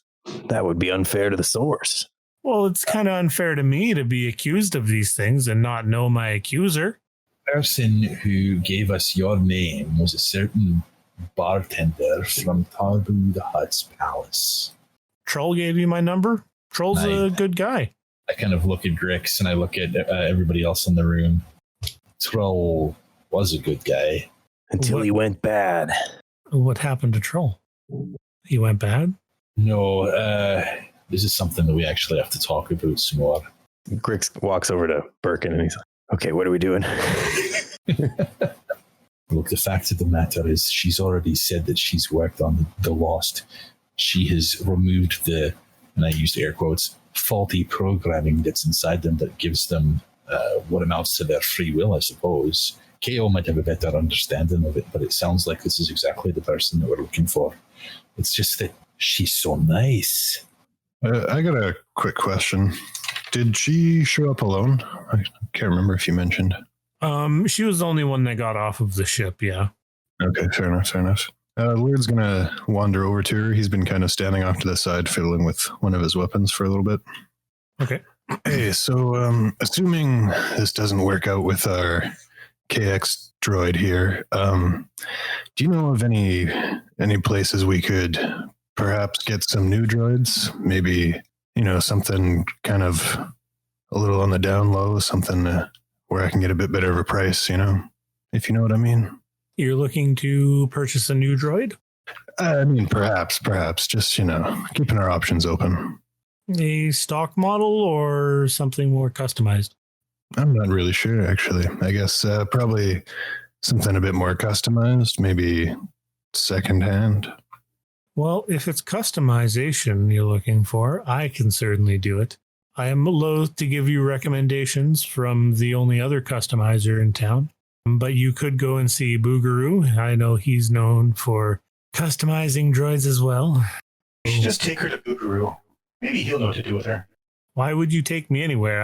E: That would be unfair to the source.
A: Well, it's kind of unfair to me to be accused of these things and not know my accuser.
D: The person who gave us your name was a certain bartender from Geeta the Hutt's palace.
A: Troll gave you my number? Troll's a good guy.
D: I kind of look at Grix and I look at everybody else in the room. Troll was a good guy.
E: Until he went bad.
A: What happened to Troll? He went bad?
D: No, this is something that we actually have to talk about some more.
E: Grix walks over to Berkin and he's like, okay, what are we doing?
D: Look, the fact of the matter is she's already said that she's worked on the Lost. She has removed the, and I used air quotes, faulty programming that's inside them that gives them what amounts to their free will, I suppose. KO might have a better understanding of it, but it sounds like this is exactly the person that we're looking for. It's just that she's so nice.
B: I got a quick question. Did she show up alone? I can't remember if you mentioned.
A: She was the only one that got off of the ship, yeah.
B: Okay, fair enough. Lord's going to wander over to her. He's been kind of standing off to the side, fiddling with one of his weapons for a little bit.
A: Okay.
B: Hey, so assuming this doesn't work out with our KX droid here, do you know of any places we could perhaps get some new droids? Maybe, something kind of a little on the down low, something where I can get a bit better of a price, if you know what I mean.
A: You're looking to purchase a new droid?
B: I mean, perhaps, just, keeping our options open.
A: A stock model or something more customized?
B: I'm not really sure, actually. I guess probably something a bit more customized, maybe secondhand.
A: Well, if it's customization you're looking for, I can certainly do it. I am loath to give you recommendations from the only other customizer in town, but you could go and see Boogaroo. I know he's known for customizing droids as well.
F: You should just take her to Boogaroo. Maybe he'll know what to do with her.
A: Why would you take me anywhere?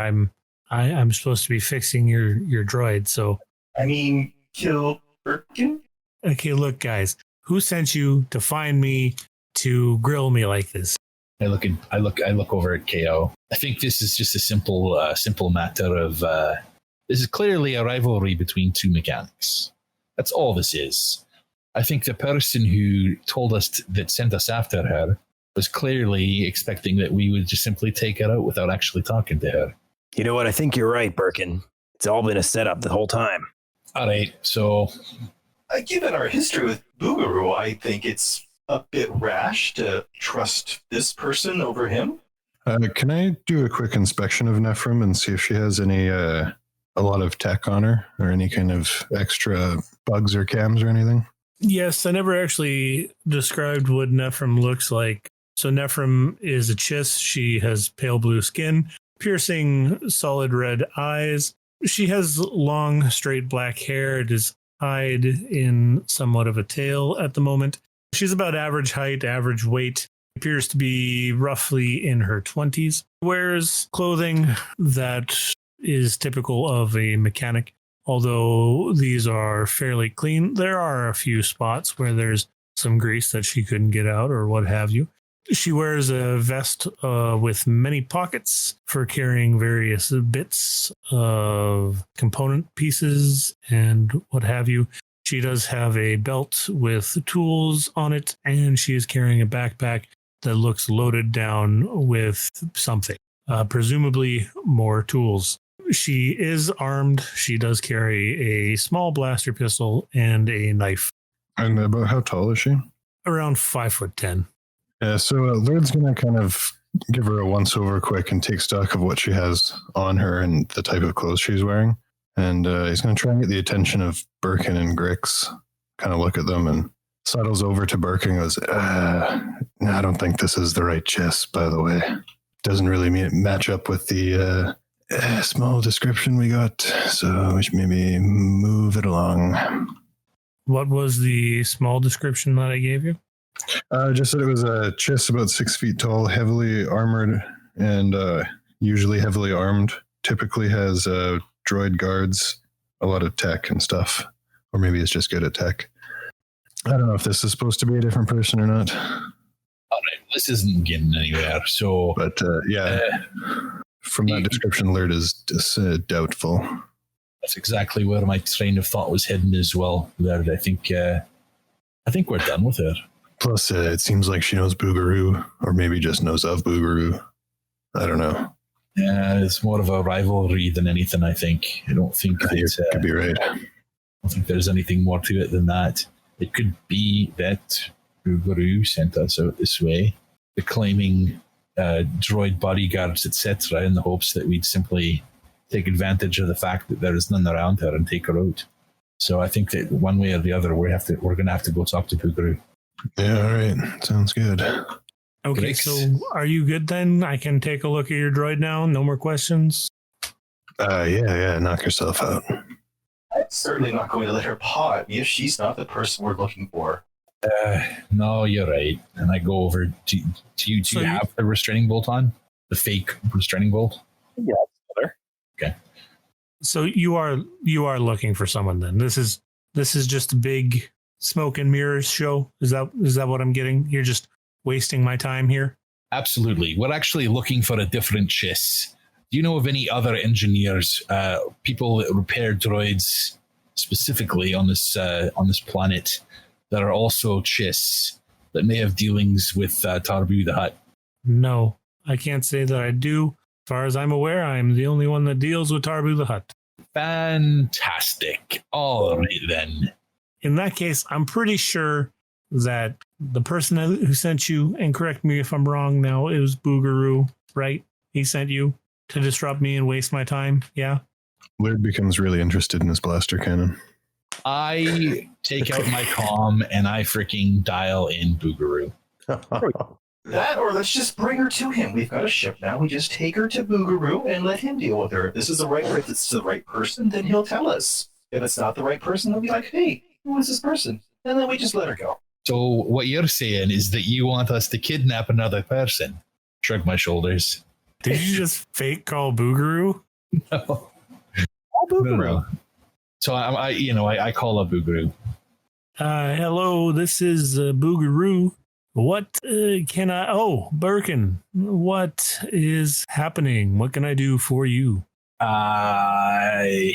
A: I'm supposed to be fixing your droid, so...
F: I mean, kill Berkin?
A: Okay, look, guys. Who sent you to find me to grill me like this?
D: I look over at KO. I think this is just a simple matter of this is clearly a rivalry between two mechanics. That's all this is. I think the person who told us that sent us after her was clearly expecting that we would just simply take her out without actually talking to her.
E: You know what? I think you're right, Berkin. It's all been a setup the whole time.
D: All right, so...
F: Given our history with Boogaroo, I think it's a bit rash to trust this person over him.
B: Can I do a quick inspection of Nephrim and see if she has any, a lot of tech on her or any kind of extra bugs or cams or anything?
A: Yes, I never actually described what Nephrim looks like. So Nephrim is a chiss. She has pale blue skin, piercing solid red eyes. She has long, straight black hair. It is tied in somewhat of a tail at the moment. She's about average height, average weight. Appears to be roughly in her 20s. Wears clothing that is typical of a mechanic. Although these are fairly clean, there are a few spots where there's some grease that she couldn't get out or what have you. She wears a vest with many pockets for carrying various bits of component pieces and what have you. She does have a belt with tools on it, and she is carrying a backpack that looks loaded down with something, presumably more tools. She is armed. She does carry a small blaster pistol and a knife.
B: And about how tall is she?
A: Around 5'10".
B: Yeah, so Lord's going to kind of give her a once over quick and take stock of what she has on her and the type of clothes she's wearing. And he's going to try and get the attention of Berkin and Grix, kind of look at them and sidles over to Berkin and goes, I don't think this is the right chest, by the way. Doesn't really match up with the small description we got, so we should maybe move it along.
A: What was the small description that I gave you?
B: Just that it was a chest about 6 feet tall, heavily armored, and usually heavily armed. Typically has droid guards, a lot of tech and stuff. Or maybe it's just good at tech. I don't know if this is supposed to be a different person or not.
D: All right, this isn't getting anywhere. So,
B: but from that description, Lord is doubtful.
D: That's exactly where my train of thought was heading as well. Lord, I think we're done with her.
B: Plus, it seems like she knows Boogaroo, or maybe just knows of Boogaroo. I don't know.
D: Yeah, it's more of a rivalry than anything, I think. I don't think that...
B: could be right.
D: I don't think there's anything more to it than that. It could be that Boogaroo sent us out this way, claiming droid bodyguards, etc., in the hopes that we'd simply take advantage of the fact that there is none around her and take her out. So I think that one way or the other, we're going to have to go talk to Boogaroo.
B: Yeah, all right. Sounds good.
A: Okay,
D: Grix.
A: so are you good then? I can take a look at your droid now. No more questions?
B: Yeah. Knock yourself out.
F: I'm certainly not going to let her paw at me if she's not the person we're looking for.
D: No, you're right. And I go over to you. Do you have a restraining bolt on? The fake restraining bolt?
C: Yeah, there.
D: Okay.
A: So you are looking for someone then. This is just a big smoke and mirrors show. Is that what I'm getting? You're just wasting my time here?
D: Absolutely. We're actually looking for a different chiss. Do you know of any other engineers, people that repair droids specifically on this planet that are also chiss that may have dealings with Tarbu the Hutt?
A: No, I can't say that I do. As far as I'm aware, I'm the only one that deals with Tarbu the Hutt.
D: Fantastic. All right then.
A: In that case, I'm pretty sure that the person who sent you, and correct me if I'm wrong now, it was Boogaroo, right? He sent you to disrupt me and waste my time, yeah?
B: Laird becomes really interested in his blaster cannon.
D: I take out my comm and I freaking dial in Boogaroo.
F: That, or let's just bring her to him. We've got a ship now. We just take her to Boogaroo and let him deal with her. If it's the right person, then he'll tell us. If it's not the right person, they'll be like, hey, who is this person? And then we just let her go.
D: So what you're saying is that you want us to kidnap another person? Shrug my shoulders.
A: Did you just fake call Boogaroo?
D: No. No. So I call up Boogaroo.
A: Hello, this is Boogaroo. What can I... Oh, Berkin, what is happening? What can I do for you?
D: Hey,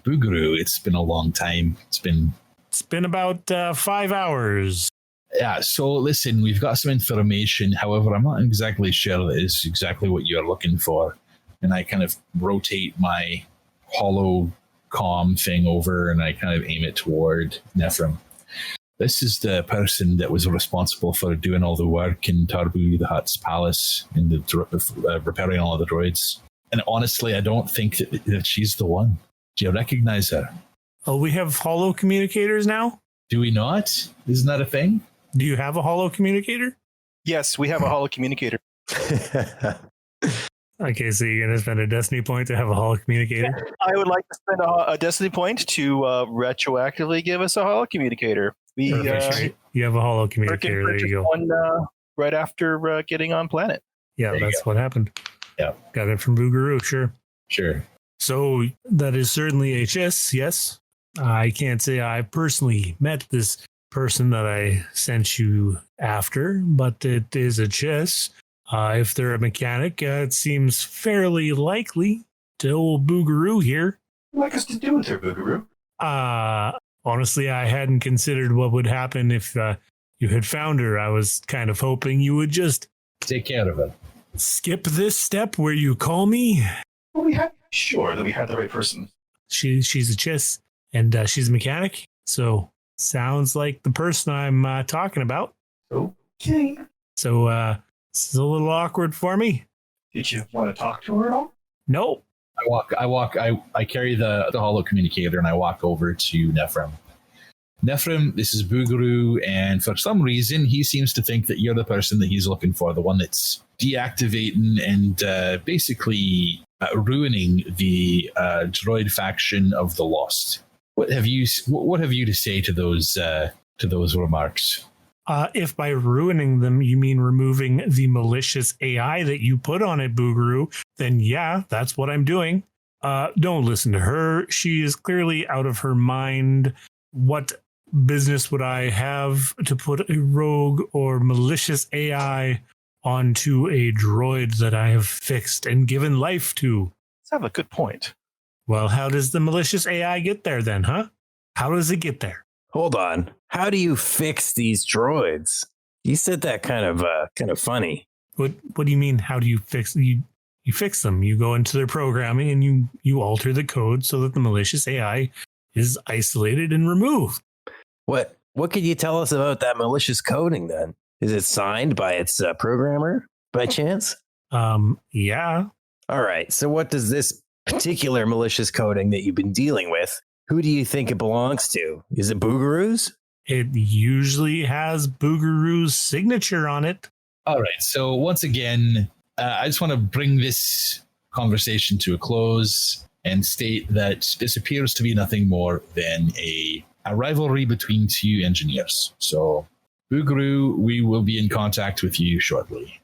D: Boogaroo, it's been a long time. It's been
A: about 5 hours.
D: Yeah, so listen, we've got some information. However, I'm not exactly sure that it's exactly what you're looking for. And I kind of rotate my hollow comm thing over and I kind of aim it toward Nephrim. This is the person that was responsible for doing all the work in Tarbu the Hutt's palace in the repairing all of the droids. And honestly, I don't think that she's the one. Do you recognize her?
A: Oh, we have holo communicators now?
D: Do we not? Isn't that a thing?
A: Do you have a holo communicator?
C: Yes, we have a holo communicator.
A: Okay, so you're going to spend a destiny point to have a holo communicator?
C: I would like to spend a destiny point to retroactively give us a holo communicator.
A: You have a holo communicator. There you go.
C: One, right after getting on planet.
A: Yeah, that's what happened.
D: Yeah.
A: Got it from Boogaroo, sure.
D: Sure.
A: So that is certainly HS, yes. I can't say I personally met this person that I sent you after, but it is a chess. If they're a mechanic, it seems fairly likely to old Boogaroo here.
F: What would you like us to do with her, Boogaroo?
A: Honestly, I hadn't considered what would happen if you had found her. I was kind of hoping you would just
D: take care of it.
A: Skip this step where you call me.
F: Well, we have sure that we had the right person.
A: She's a chiss, and she's a mechanic. So sounds like the person I'm talking about.
F: Okay.
A: So this is a little awkward for me.
F: Did you want to talk to her at all?
A: Nope.
D: I carry the hollow communicator and I walk over to Nephrim. Nephrim, this is Boogaroo, and for some reason he seems to think that you're the person that he's looking for, the one that's deactivating and basically ruining the droid faction of the Lost. What have you to say to those remarks?
A: If by ruining them you mean removing the malicious AI that you put on it, Boogaroo, then yeah, that's what I'm doing. Don't listen to her. She is clearly out of her mind. What business would I have to put a rogue or malicious AI onto a droid that I have fixed and given life to?
C: Let's have a good point.
A: Well, how does the malicious AI get there then, huh? How does it get there?
E: Hold on. How do you fix these droids? You said that kind of funny.
A: What do you mean? How do you fix you fix them? You go into their programming and you alter the code so that the malicious AI is isolated and removed.
E: What could you tell us about that malicious coding then? Is it signed by its programmer by chance?
A: Yeah.
E: All right. So what does this particular malicious coding that you've been dealing with, who do you think it belongs to? Is it Boogaroo's?
A: It usually has Boogaroo's signature on it.
D: All right. So once again, I just want to bring this conversation to a close and state that this appears to be nothing more than a rivalry between two engineers. So, Boogaroo, we will be in contact with you shortly.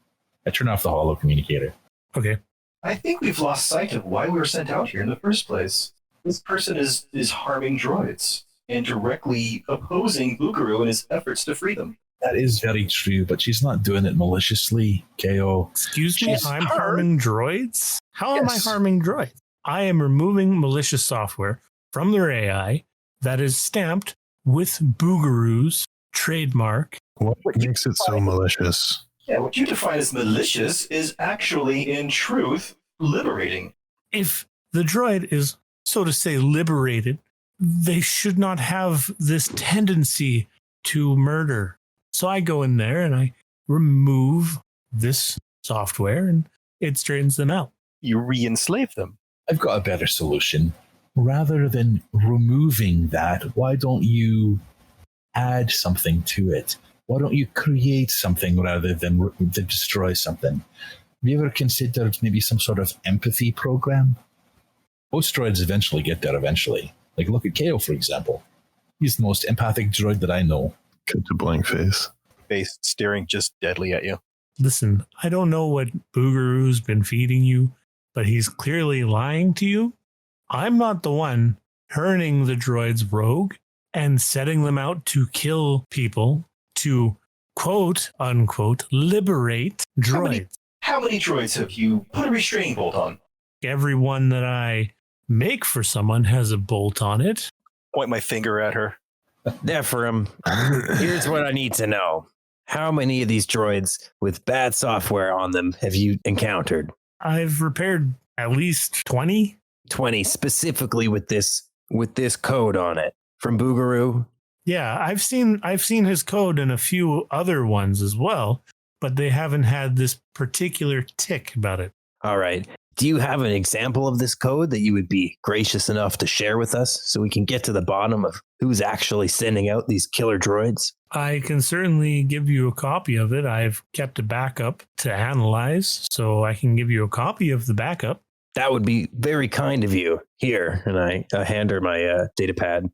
D: I turn off the hollow communicator.
A: Okay.
F: I think we've lost sight of why we were sent out here in the first place. This person is harming droids and directly opposing Boogaroo in his efforts to free them.
D: That is very true, but she's not doing it maliciously, KO.
A: Excuse me,
D: She's
A: I'm harming droids? How am I
D: Yes.
A: harming droids? I am removing malicious software from their AI that is stamped with Boogaroo's trademark.
B: What makes it so malicious?
F: Yeah, what you define as malicious is actually, in truth, liberating.
A: If the droid is, so to say, liberated, they should not have this tendency to murder. So I go in there and I remove this software and it straightens them out.
C: You re-enslave them.
D: I've got a better solution. Rather than removing that, why don't you add something to it? Why don't you create something rather than destroy something? Have you ever considered maybe some sort of empathy program? Most droids eventually get there eventually. Like look at KO, for example. He's the most empathic droid that I know.
B: Cut to blank face.
C: Face staring just deadly at you.
A: Listen, I don't know what Boogaroo's been feeding you, but he's clearly lying to you. I'm not the one turning the droids rogue and setting them out to kill people, to quote unquote liberate droids.
F: How many droids have you put a restraining bolt on?
A: Every one that I make for someone has a bolt on it.
C: Point my finger at her.
E: Nephrim, here's what I need to know. How many of these droids with bad software on them have you encountered?
A: I've repaired at least 20.
E: 20 specifically with this code on it from Boogaroo.
A: Yeah, I've seen his code in a few other ones as well, but they haven't had this particular tick about it.
E: All right. Do you have an example of this code that you would be gracious enough to share with us so we can get to the bottom of who's actually sending out these killer droids?
A: I can certainly give you a copy of it. I've kept a backup to analyze, so I can give you a copy of the backup.
E: That would be very kind of you. Here, and I hand her my data pad.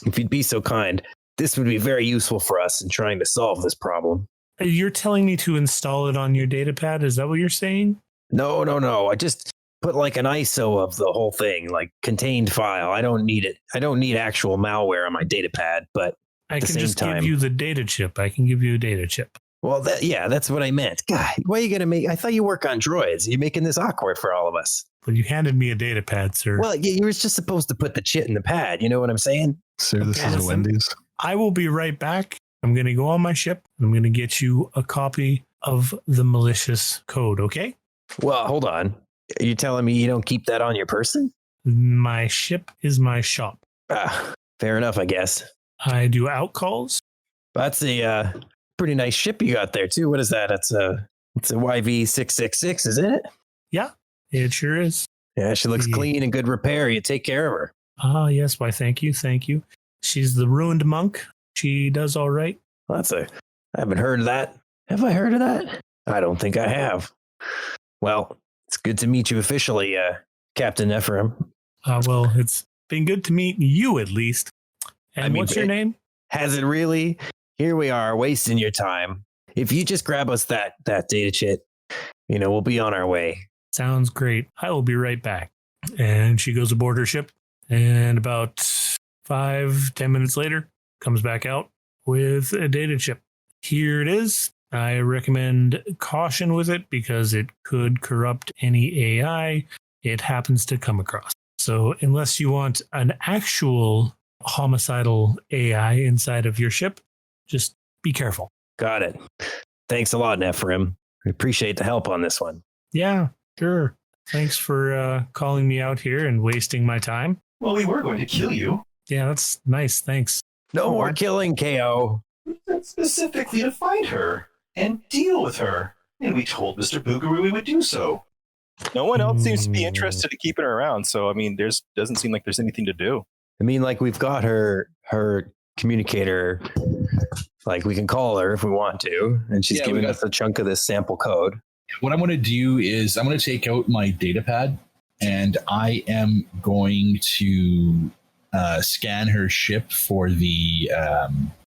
E: If you'd be so kind, this would be very useful for us in trying to solve this problem.
A: You're telling me to install it on your data pad? Is that what you're saying?
E: No. I just put like an ISO of the whole thing, like contained file. I don't need it. I don't need actual malware on my data pad, but
A: I
E: at the
A: can
E: same
A: just
E: time,
A: give you the data chip. I can give you a data chip.
E: well, that's what I meant. God, why are you going to make, I thought you work on droids. You're making this awkward for all of us.
A: But you handed me a data pad, sir.
E: Well, you were just supposed to put the chit in the pad. You know what I'm saying?
B: Sir, this
A: Okay,
B: is a
A: listen.
B: Wendy's.
A: I will be right back. I'm going to go on my ship. I'm going to get you a copy of the malicious code, okay?
E: Well, hold on. Are you telling me you don't keep that on your person?
A: My ship is my shop.
E: Fair enough, I guess.
A: I do outcalls.
E: That's a Pretty nice ship you got there too. What is that? It's a YV-666, isn't it?
A: Yeah, it sure is.
E: Yeah, she looks clean and good repair. You take care of her.
A: Ah, yes. Why, thank you. She's the ruined monk. She does all right.
E: Well, I haven't heard of that. Have I heard of that? I don't think I have. Well, it's good to meet you officially, Captain Ephraim.
A: Well, it's been good to meet you at least. And what's your name?
E: Has it really? Here we are, wasting your time. If you just grab us that data chit, we'll be on our way.
A: Sounds great. I will be right back. And she goes aboard her ship, and about 5-10 minutes later, comes back out with a data chip. Here it is. I recommend caution with it because it could corrupt any AI it happens to come across. So unless you want an actual homicidal AI inside of your ship, just be careful.
E: Got it. Thanks a lot, Ephraim. We appreciate the help on this one.
A: Yeah, sure. Thanks for calling me out here and wasting my time.
F: Well, we were going to kill you.
A: Yeah, that's nice. Thanks.
E: No more killing, KO.
F: We said specifically to find her and deal with her. And we told Mr. Boogaroo we would do so.
C: No one else seems to be interested in keeping her around. So, I mean, doesn't seem like there's anything to do.
E: I mean, like, we've got her communicator. Like, we can call her if we want to. And she's giving us a chunk of this sample code.
D: What I'm going to do is I'm going to take out my data pad and I am going to scan her ship for the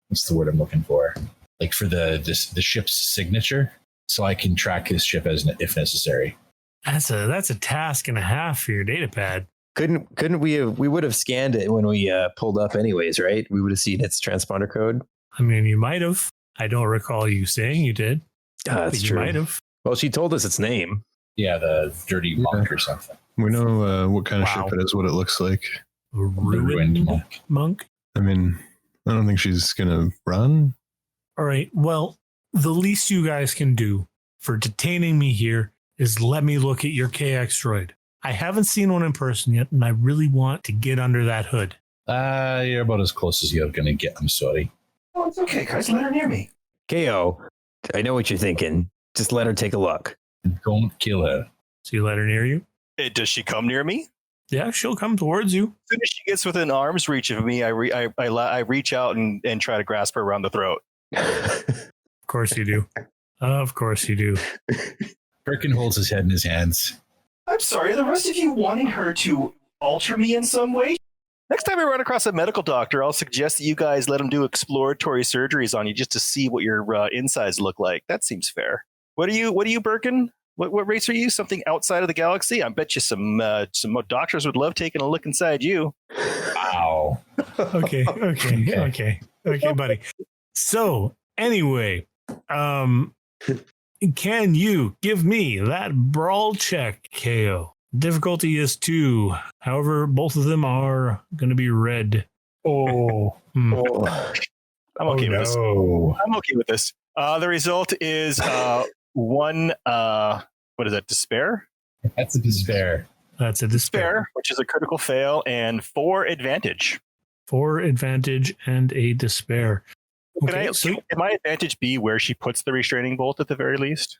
D: what's the word I'm looking for? Like for the ship's signature, so I can track this ship if necessary.
A: That's a task and a half for your data pad.
E: Couldn't we would have scanned it when we pulled up anyways, right? We would have seen its transponder code.
A: I mean, you might have. I don't recall you saying you did.
E: That's true.
A: You might have.
E: Well, she told us its name.
D: Yeah, the dirty monk or something.
B: We know what kind of ship it is, what it looks like.
A: A ruined monk?
B: I mean, I don't think she's going to run.
A: All right. Well, the least you guys can do for detaining me here is let me look at your KX droid. I haven't seen one in person yet, and I really want to get under that hood.
D: You're about as close as you're going to get. I'm sorry.
F: Oh, it's okay, guys. Let her near me.
E: KO, I know what you're thinking. Just let her take a look.
D: Don't kill her.
A: So you let her near you?
C: Does she come near me?
A: Yeah, she'll come towards you.
C: As soon as she gets within arm's reach of me, I reach out and try to grasp her around the throat.
A: Of course you do. Of course you do.
D: Berkin holds his head in his hands.
F: I'm sorry, are the rest of you wanting her to alter me in some way?
C: Next time I run across a medical doctor, I'll suggest that you guys let him do exploratory surgeries on you just to see what your insides look like. That seems fair. What are you, Berkin? What race are you? Something outside of the galaxy? I bet you some doctors would love taking a look inside you.
D: Wow.
A: Okay, buddy. So anyway, can you give me that brawl check, KO? Difficulty is 2. However, both of them are going to be red.
C: Oh. I'm okay with this. I'm okay with this. The result is 1. What is that? Despair?
D: That's a despair.
A: That's a despair,
C: which is a critical fail, and 4 advantage.
A: 4 advantage and a despair. Okay,
C: can my advantage be where she puts the restraining bolt at the very least?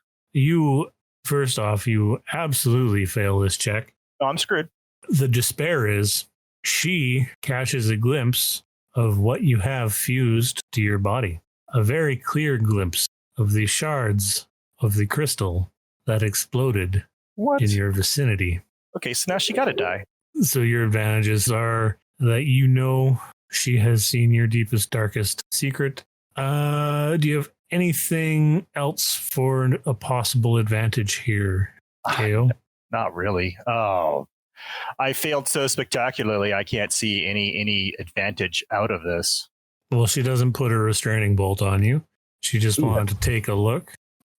A: First off, you absolutely fail this check.
C: Oh, I'm screwed.
A: The despair is she catches a glimpse of what you have fused to your body. A very clear glimpse of the shards of the crystal that exploded in your vicinity.
C: Okay, so now she got to die.
A: So your advantages are that you know she has seen your deepest, darkest secret. Do you have anything else for a possible advantage here, KO?
C: Not really. Oh, I failed so spectacularly. I can't see any advantage out of this.
A: Well, she doesn't put a restraining bolt on you. She just wanted to take a look.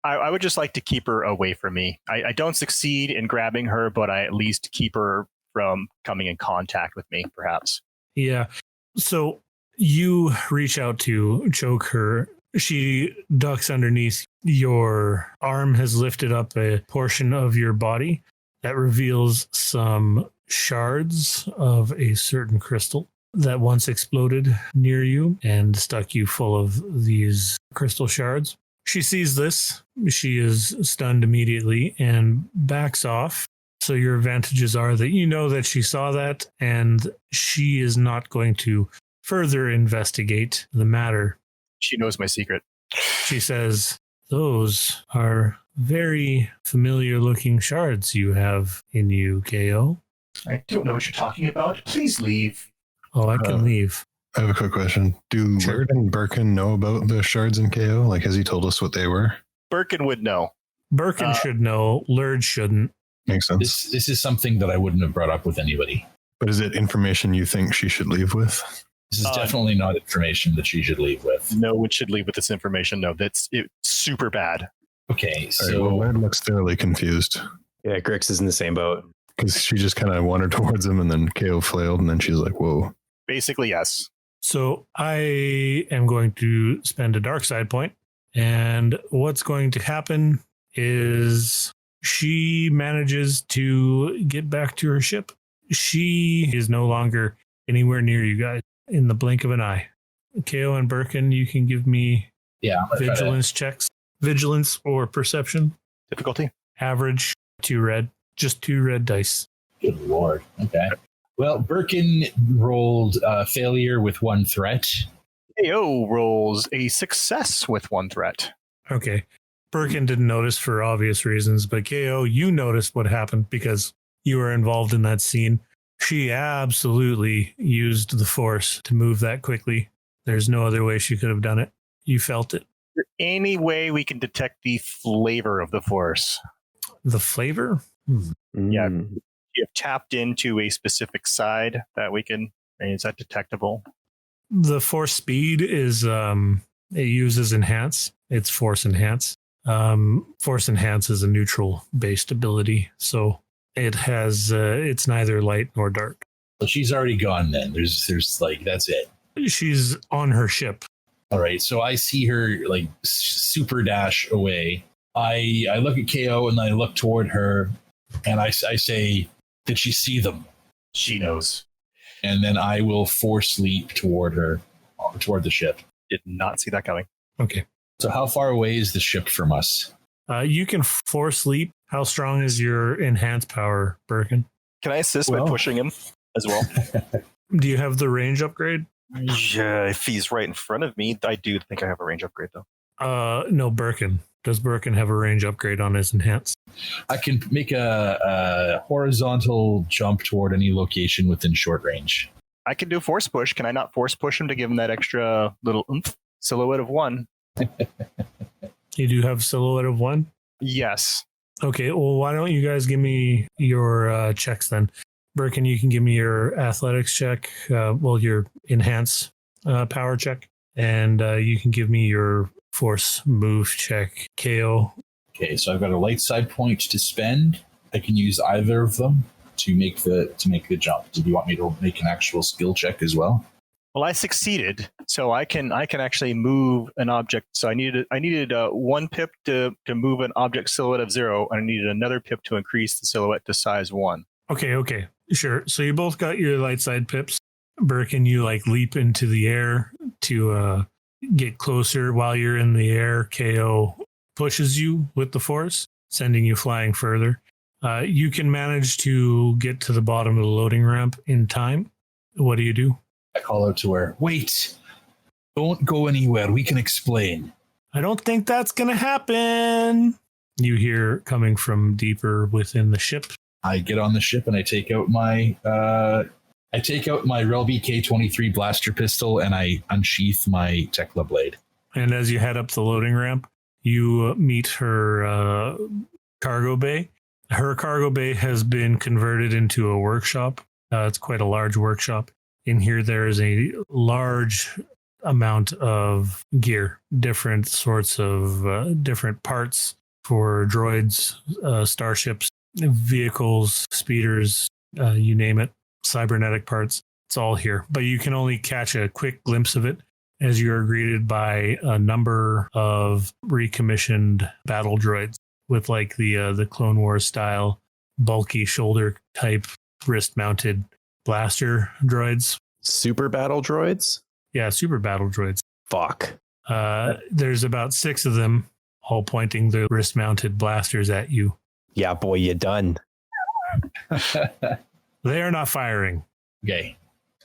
C: I would just like to keep her away from me. I don't succeed in grabbing her, but I at least keep her from coming in contact with me, perhaps.
A: Yeah. So you reach out to choke her. She ducks underneath. Your arm has lifted up a portion of your body that reveals some shards of a certain crystal. that once exploded near you and stuck you full of these crystal shards. She sees this. She is stunned immediately and backs off. So your advantages are that you know that she saw that and she is not going to further investigate the matter.
C: She knows my secret.
A: She says, those are very familiar looking shards you have in you, KO.
F: I don't know what you're talking about. Please leave.
A: Oh, I can leave.
B: I have a quick question. Do
A: Sure.
B: Lurd and Berkin know about the shards in KO? Like, has he told us what they were?
C: Berkin would know.
A: Berkin should know. Lurd shouldn't.
B: Makes sense.
D: This is something that I wouldn't have brought up with anybody.
B: But is it information you think she should leave with?
D: This is definitely not information that she should leave with.
C: No one should leave with this information. No, it's super bad.
D: Okay,
B: All right, well, Lurd looks thoroughly confused
E: Yeah, Grix is in the same boat.
B: because she just kind of wandered towards him and then KO flailed and then she's like, whoa.
C: Basically, yes.
A: So I am going to spend a dark side point. And what's going to happen is she manages to get back to her ship. She is no longer anywhere near you guys in the blink of an eye. KO and Berkin, you can give me
D: Yeah, I'm gonna try to-
A: vigilance checks. Vigilance or perception.
C: Difficulty?
A: Average, 2 red. Just 2 red dice.
D: Good lord. Okay. Well, Berkin rolled failure with 1 threat.
C: AO rolls a success with 1 threat.
A: Okay. Berkin didn't notice for obvious reasons, but KO, you noticed what happened because you were involved in that scene. She absolutely used the force to move that quickly. There's no other way she could have done it. You felt it.
C: Is there any way we can detect the flavor of the force?
A: The flavor?
C: Yeah.
E: Mm.
C: You have tapped into a specific side that we can. Is that detectable?
A: The force speed is it uses enhance. It's force enhance. Force enhance is a neutral based ability, so it has it's neither light nor dark.
D: So she's already gone then. There's like, that's it.
A: She's on her ship.
D: All right. So I see her like super dash away. I look at KO and I look toward her and I say, did she see them?
F: She knows.
D: And then I will force leap toward her, toward the ship.
C: Did not see that coming.
A: Okay.
D: So how far away is the ship from us?
A: You can force leap. How strong is your enhanced power, Berkin?
C: Can I assist
A: Well.
C: by pushing him as well?
A: Do you have the range upgrade?
C: Yeah, if he's right in front of me, I do think I have a range upgrade though.
A: No, Berkin. Does Berkin have a range upgrade on his enhance?
D: I can make a horizontal jump toward any location within short range.
C: I can do force push. Can I not force push him to give him that extra little oomph? Silhouette of 1.
A: You do have silhouette of 1?
C: Yes.
A: Okay, well, why don't you guys give me your checks then? Berkin, you can give me your athletics check, your enhance power check, and you can give me your force move check, KO.
D: Okay, so I've got a light side point to spend. I can use either of them to make the jump. Do you want me to make an actual skill check as well?
C: Well, I succeeded, so I can actually move an object. So I needed 1 pip to move an object silhouette of 0, and I needed another pip to increase the silhouette to size 1.
A: Okay, sure. So you both got your light side pips. Berkin, you like leap into the air to get closer. While you're in the air, KO pushes you with the force, sending you flying further. You can manage to get to the bottom of the loading ramp in time. What do you do?
D: I call out to her, wait, don't go anywhere. We can explain.
A: I don't think that's going to happen. You hear coming from deeper within the ship.
D: I get on the ship and I take out my Relby K23 blaster pistol and I unsheath my Tekla blade.
A: And as you head up the loading ramp, you meet her cargo bay. Her cargo bay has been converted into a workshop. It's quite a large workshop. In here, there is a large amount of gear, different sorts of different parts for droids, starships, vehicles, speeders, you name it, cybernetic parts. It's all here. But you can only catch a quick glimpse of it as you are greeted by a number of recommissioned battle droids with like the Clone Wars style, bulky shoulder type, wrist mounted blaster droids
G: Super battle droids?
A: Yeah, super battle droids.
G: Fuck.
A: There's about 6 of them, all pointing their wrist-mounted blasters at you.
G: Yeah, boy, you done.
A: They are not firing.
D: Okay.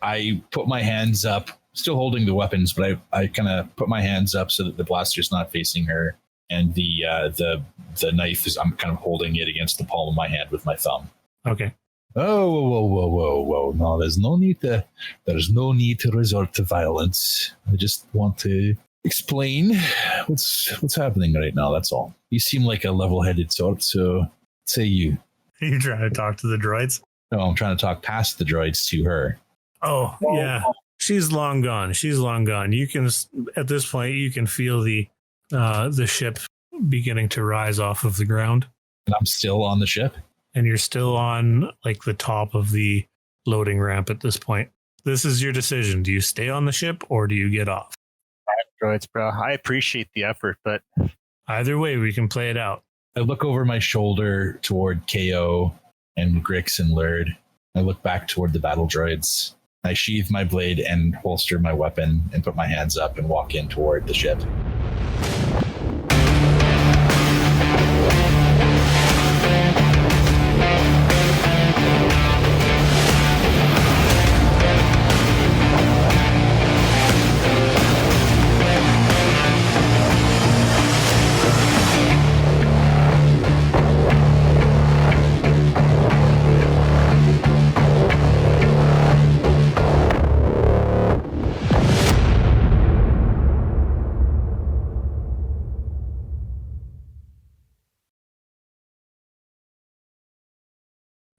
D: I put my hands up, still holding the weapons, but I kind of put my hands up so that the blaster's not facing her. And the knife is, I'm kind of holding it against the palm of my hand with my thumb.
A: Okay.
D: Oh, whoa. No, there's no need to resort to violence. I just want to explain what's happening right now. That's all. You seem like a level-headed sort, so say you.
A: You're trying to talk to the droids?
D: No, I'm trying to talk past the droids to her.
A: Oh, yeah. She's long gone. You can, at this point, you can feel the ship beginning to rise off of the ground.
D: And I'm still on the ship?
A: And you're still on like the top of the loading ramp at this point. This is your decision. Do you stay on the ship or do you get off?
C: Droids, bro. I appreciate the effort, but
A: either way, we can play it out.
D: I look over my shoulder toward KO and Grix and Lurd. I look back toward the battle droids. I sheathe my blade and holster my weapon and put my hands up and walk in toward the ship.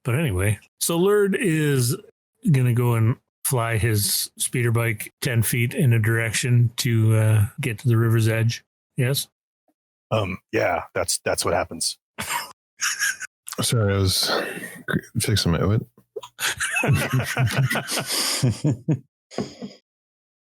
A: But anyway, so Lurd is going to go and fly his speeder bike 10 feet in a direction to get to the river's edge. Yes?
C: Yeah, that's what happens.
B: Sorry, I was fixing my whip.